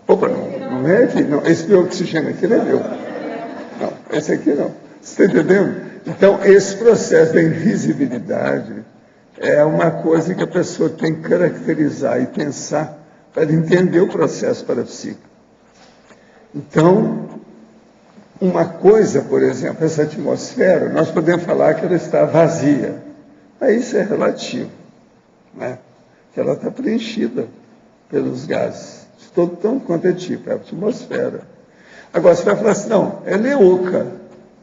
Opa, não é aqui, não. Esse oxigênio aqui não é meu. Não, esse aqui não. Você está entendendo? Então, esse processo da invisibilidade é uma coisa que a pessoa tem que caracterizar e pensar para entender o processo parapsíquico. Então, uma coisa, por exemplo, essa atmosfera, nós podemos falar que ela está vazia. Mas isso é relativo, né? Que ela está preenchida pelos gases, de todo tanto quanto é tipo, é a atmosfera. Agora, você vai falar assim, não, ela é oca.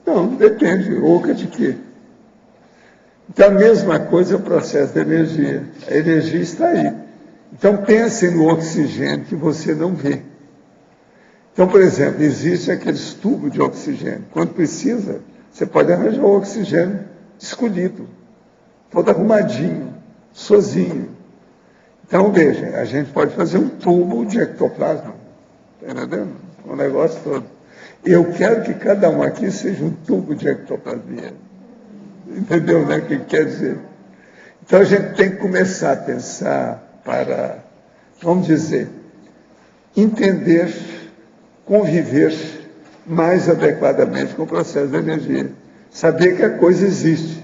Não, depende, oca de quê? Então, a mesma coisa é o processo da energia. A energia está aí. Então, pensem no oxigênio que você não vê. Então, por exemplo, existe aqueles tubos de oxigênio. Quando precisa, você pode arranjar o oxigênio escolhido, todo arrumadinho, sozinho. Então, veja, a gente pode fazer um tubo de ectoplasma. Está entendendo? O negócio todo. Eu quero que cada um aqui seja um tubo de ectoplasmia. Entendeu, né? O que quer dizer? Então, a gente tem que começar a pensar para, vamos dizer, entender, conviver mais adequadamente com o processo da energia. Saber que a coisa existe.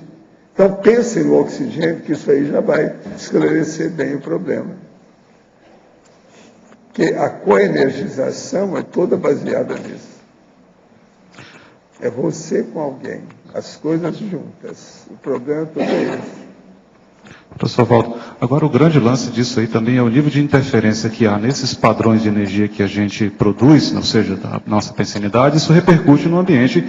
Então, pensem no oxigênio, que isso aí já vai esclarecer bem o problema. Porque a coenergização é toda baseada nisso. É você com alguém, as coisas juntas. O problema todo é esse. Professor Waldo, agora o grande lance disso aí também é o nível de interferência que há nesses padrões de energia que a gente produz, ou seja, da nossa pensanidade, isso repercute no ambiente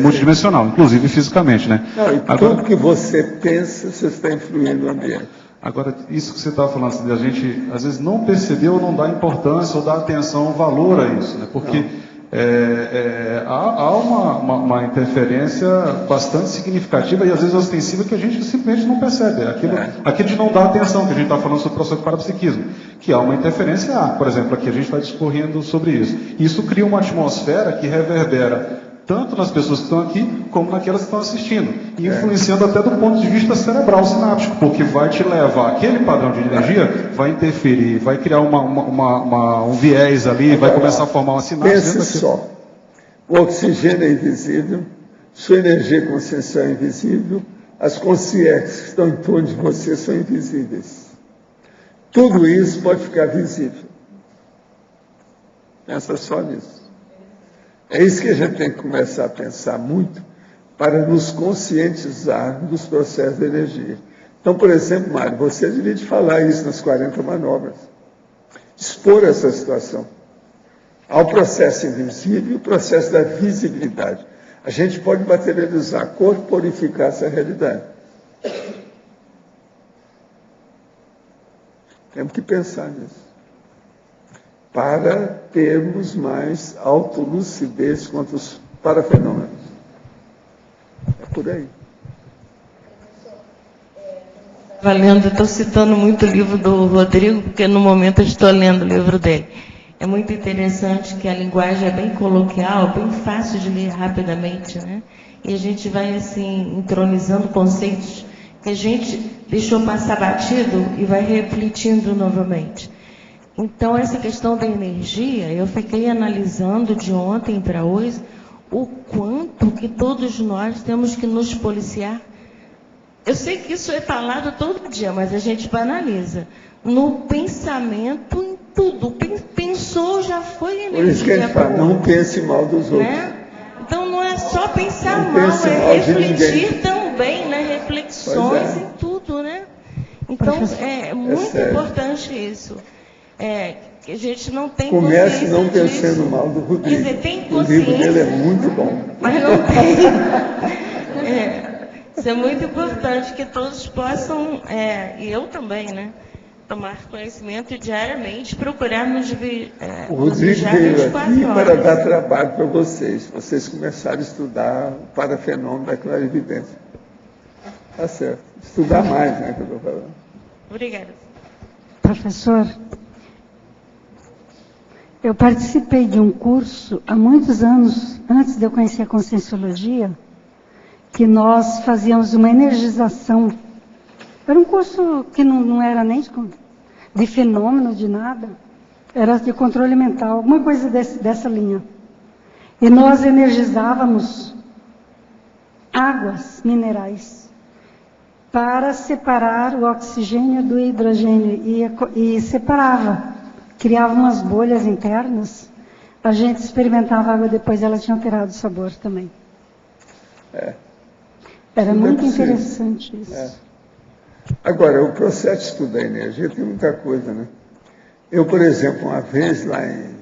multidimensional, inclusive fisicamente, né? Não, e agora, tudo que você pensa, você está influindo no ambiente. Agora, isso que você estava falando, assim, a gente às vezes não percebeu ou não dá importância ou dá atenção, valor a isso, né? Porque há uma interferência bastante significativa e às vezes ostensiva que a gente simplesmente não percebe. Aquilo de não dar atenção, que a gente está falando sobre o processo de parapsiquismo, que há uma interferência, por exemplo, aqui a gente está discorrendo sobre isso. Isso cria uma atmosfera que reverbera tanto nas pessoas que estão aqui, como naquelas que estão assistindo, e influenciando até do ponto de vista cerebral, sináptico, porque vai te levar, aquele padrão de energia vai interferir, vai criar um viés ali, vai começar a formar uma sinapse. Pense só, o oxigênio é invisível, sua energia consciencial é invisível, as consciências que estão em torno de você são invisíveis. Tudo isso pode ficar visível. Pensa só nisso. É isso que a gente tem que começar a pensar muito para nos conscientizar dos processos de energia. Então, por exemplo, Mário, você devia de falar isso nas 40 manobras. Expor essa situação. Há o processo invisível e o processo da visibilidade. A gente pode materializar, corporificar essa realidade. Temos que pensar nisso. Para termos mais autolucidez quanto aos parafenômenos. É por aí. Valendo, estou citando muito o livro do Rodrigo, porque no momento eu estou lendo o livro dele. É muito interessante que a linguagem é bem coloquial, bem fácil de ler rapidamente, né? E a gente vai, assim, entronizando conceitos que a gente deixou passar batido e vai refletindo novamente. Então, essa questão da energia, eu fiquei analisando de ontem para hoje o quanto que todos nós temos que nos policiar. Eu sei que isso é falado todo dia, mas a gente banaliza. No pensamento tudo. Pensou, já foi energia. Por isso que ele fala, não pense mal dos outros. Né? Então não é só pensar Não mal, pense é mal de refletir ninguém. também, né? Reflexões Pois é. em tudo, né? Então é muito sério. importante isso. Que a gente não tem Comece consciência não pensando disso. mal do Rodrigo. Quer dizer, tem O livro dele consciência, é muito bom. mas não tem. Isso é muito importante que todos possam, e eu também, né? Tomar conhecimento diariamente, procurar nos O Rodrigo vigiar veio 24 aqui para horas. dar trabalho para vocês. Vocês começarem a estudar o parafenômeno da clarividência. Tá certo. Estudar mais, né, que eu estou falando. Obrigada. Professor, eu participei de um curso há muitos anos, antes de eu conhecer a Conscienciologia, que nós fazíamos uma energização. Era um curso que não era nem de fenômeno, de nada. Era de controle mental, alguma coisa dessa linha. E nós energizávamos águas minerais para separar o oxigênio do hidrogênio e separava, criava umas bolhas internas. A gente experimentava a água, depois ela tinha alterado o sabor também. Era muito interessante isso. Agora, o processo de estudar energia tem muita coisa, né? Eu, por exemplo, uma vez lá em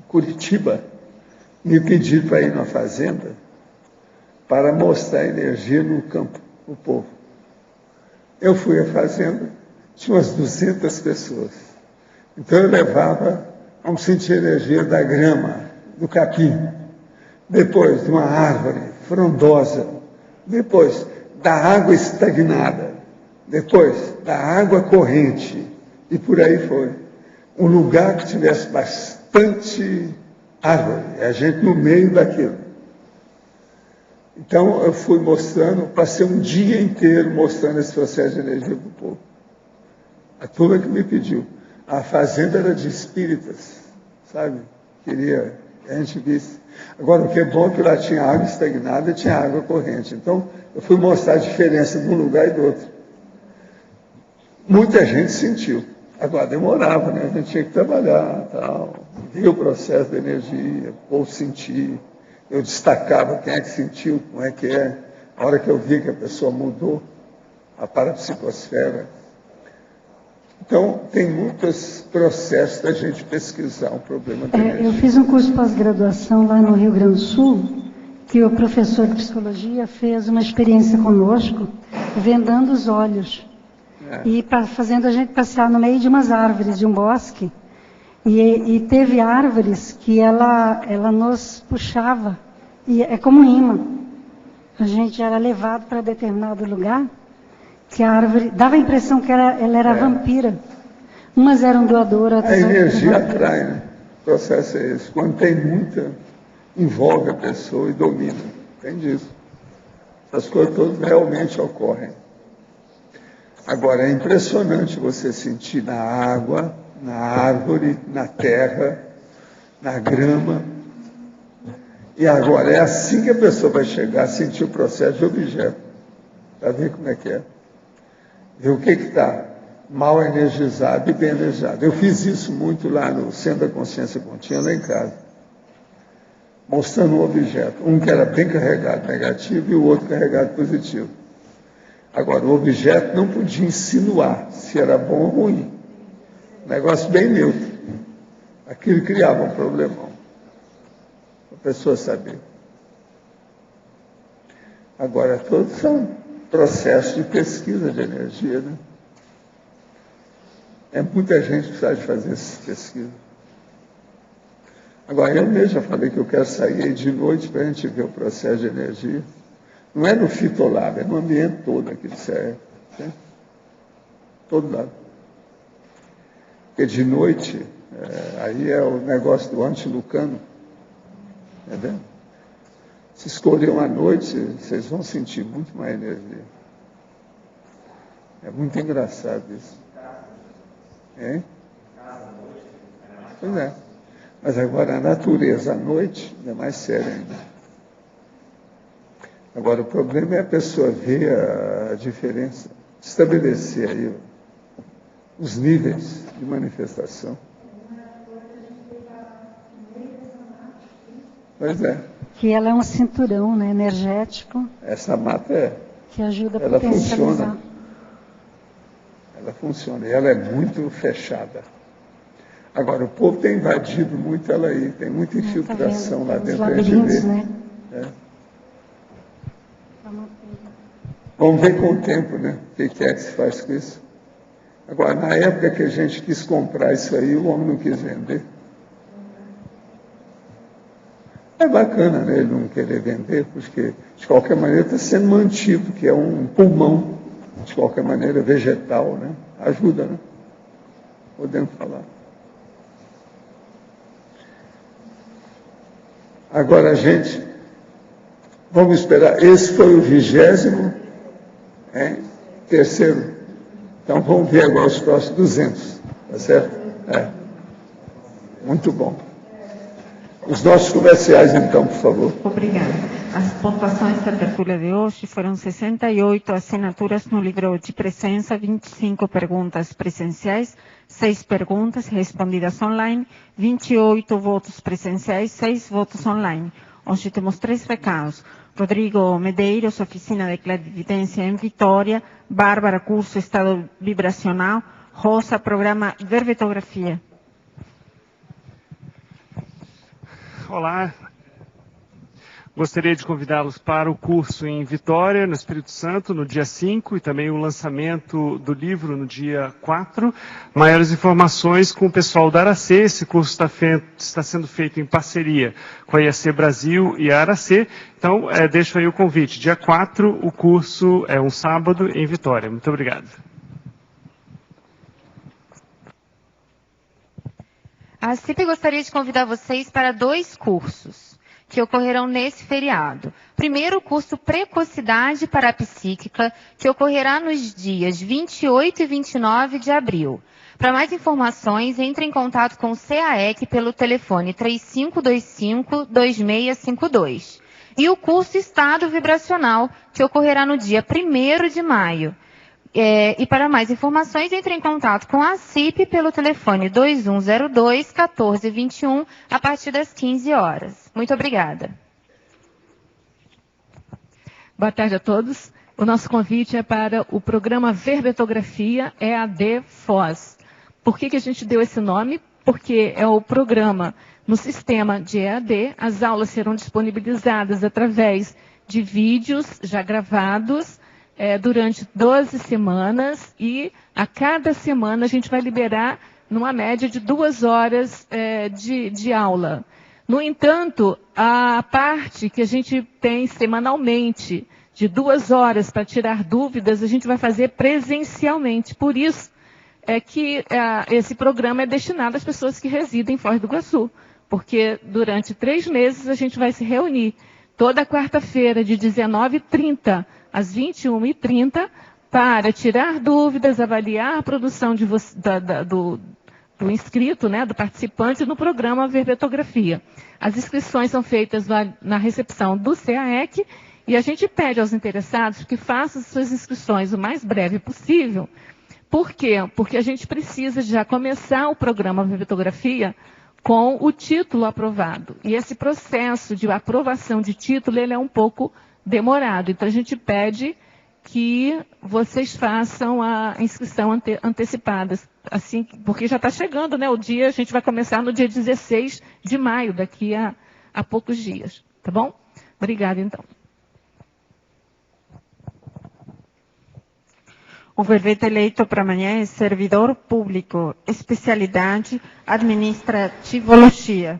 Curitiba, me pediram para ir numa fazenda para mostrar energia no campo, o povo. Eu fui à fazenda, tinha umas 200 pessoas. Então eu levava, vamos sentir a energia da grama, do capim, depois de uma árvore frondosa, depois da água estagnada, depois da água corrente, e por aí foi. Um lugar que tivesse bastante árvore, a gente no meio daquilo. Então eu fui mostrando, passei um dia inteiro mostrando esse processo de energia para o povo. A turma que me pediu. A fazenda era de espíritas, sabe? Queria que a gente visse. Agora, o que é bom é que lá tinha água estagnada e tinha água corrente. Então, eu fui mostrar a diferença de um lugar e do outro. Muita gente sentiu. Agora, demorava, né? A gente tinha que trabalhar, tal, ver o processo da energia, ou sentir. Eu destacava quem é que sentiu, como é que é. A hora que eu vi que a pessoa mudou, a parapsicosfera. Então, tem muitos processos da gente pesquisar um problema da energia. Eu fiz um curso de pós-graduação lá no Rio Grande do Sul, que o professor de psicologia fez uma experiência conosco, vendando os olhos. E fazendo a gente passear no meio de umas árvores, de um bosque. E teve árvores que ela nos puxava, e é como um imã. A gente era levado para determinado lugar, que a árvore dava a impressão que ela era vampira. Umas eram doadoras, outras A energia eram atrai, né? O processo é esse. Quando tem muita, envolve a pessoa e domina. Tem disso. Essas coisas todas realmente ocorrem. Agora, é impressionante você sentir na água, na árvore, na terra, na grama. E agora, é assim que a pessoa vai chegar a sentir o processo de objeto. Para ver como é que é. Ver o que está mal energizado e bem energizado. Eu fiz isso muito lá no Centro da Consciência Contínua, lá em casa. Mostrando um objeto. Um que era bem carregado negativo e o outro carregado positivo. Agora, o objeto não podia insinuar se era bom ou ruim. Negócio bem neutro. Aquilo criava um problemão. A pessoa saber. Agora, todos são processos de pesquisa de energia, né? É muita gente que precisa de fazer essas pesquisas. Agora, eu mesmo já falei que eu quero sair aí de noite para a gente ver o processo de energia. Não é no fitolab, é no ambiente todo que ele serve. Né? Todo lado. Porque de noite, aí é o negócio do antilucano. Tá vendo? Se escolher uma noite, vocês vão sentir muito mais energia. É muito engraçado isso. Hein? Pois é. Mas agora a natureza à noite é mais séria ainda. Agora o problema é a pessoa ver a diferença, estabelecer aí os níveis de manifestação. Pois é. Que ela é um cinturão, né, energético. Essa mata que ajuda a ela potencializar. funciona. Ela funciona. E ela é muito fechada. Agora, o povo tem invadido muito ela aí. Tem muita infiltração lá dentro. A gente vê. Né? É. Vamos ver com o tempo, né? O que é que se faz com isso. Agora, na época que a gente quis comprar isso aí, o homem não quis vender. É bacana, né, ele não querer vender, porque, de qualquer maneira, está sendo mantido, que é um pulmão, de qualquer maneira, vegetal, né? Ajuda, né? Podemos falar. Agora, gente, vamos esperar. Esse foi o 23º. Então, vamos ver agora os próximos 200, tá certo? Muito bom. Os nossos comerciais, então, por favor. Obrigada. As pontuações da tertúlia de hoje foram 68 assinaturas no livro de presença, 25 perguntas presenciais, 6 perguntas respondidas online, 28 votos presenciais, 6 votos online. Hoje temos 3 recados. Rodrigo Medeiros, Oficina de Clarividência em Vitória, Bárbara, curso Estado Vibracional, Rosa, programa Verbetografia. Olá, gostaria de convidá-los para o curso em Vitória, no Espírito Santo, no dia 5, e também o lançamento do livro no dia 4. Maiores informações com o pessoal da ARAC. Esse curso está sendo feito em parceria com a IAC Brasil e a ARAC. Então, deixo aí o convite. Dia 4, o curso é um sábado em Vitória. Muito obrigado. A CIP gostaria de convidar vocês para 2 cursos que ocorrerão nesse feriado. Primeiro, o curso Precocidade Parapsíquica, que ocorrerá nos dias 28 e 29 de abril. Para mais informações, entre em contato com o CAEC pelo telefone 3525-2652. E o curso Estado Vibracional, que ocorrerá no dia 1º de maio. E para mais informações, entre em contato com a CIP pelo telefone 2102-1421, a partir das 15 horas. Muito obrigada. Boa tarde a todos. O nosso convite é para o programa Verbetografia EAD Foz. Por que a gente deu esse nome? Porque é o programa no sistema de EAD. As aulas serão disponibilizadas através de vídeos já gravados, durante 12 semanas, e a cada semana a gente vai liberar numa média de 2 horas de aula. No entanto, a parte que a gente tem semanalmente de 2 horas para tirar dúvidas, a gente vai fazer presencialmente. Por isso que esse programa é destinado às pessoas que residem em Foz do Iguaçu, porque durante 3 meses a gente vai se reunir toda quarta-feira de 19h30 às 21h30, para tirar dúvidas, avaliar a produção do inscrito, né, do participante no programa Verbetografia. As inscrições são feitas na recepção do CAEC, e a gente pede aos interessados que façam suas inscrições o mais breve possível. Por quê? Porque a gente precisa já começar o programa Verbetografia com o título aprovado. E esse processo de aprovação de título, ele é um pouco demorado. Então, a gente pede que vocês façam a inscrição antecipada, assim, porque já está chegando, né, o dia, a gente vai começar no dia 16 de maio, daqui a poucos dias. Tá bom? Obrigada, então. O verbete eleito para amanhã é servidor público, especialidade administrativologia.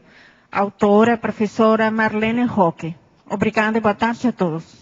Autora, professora Marlene Roque. Obrigada e boa tarde a todos.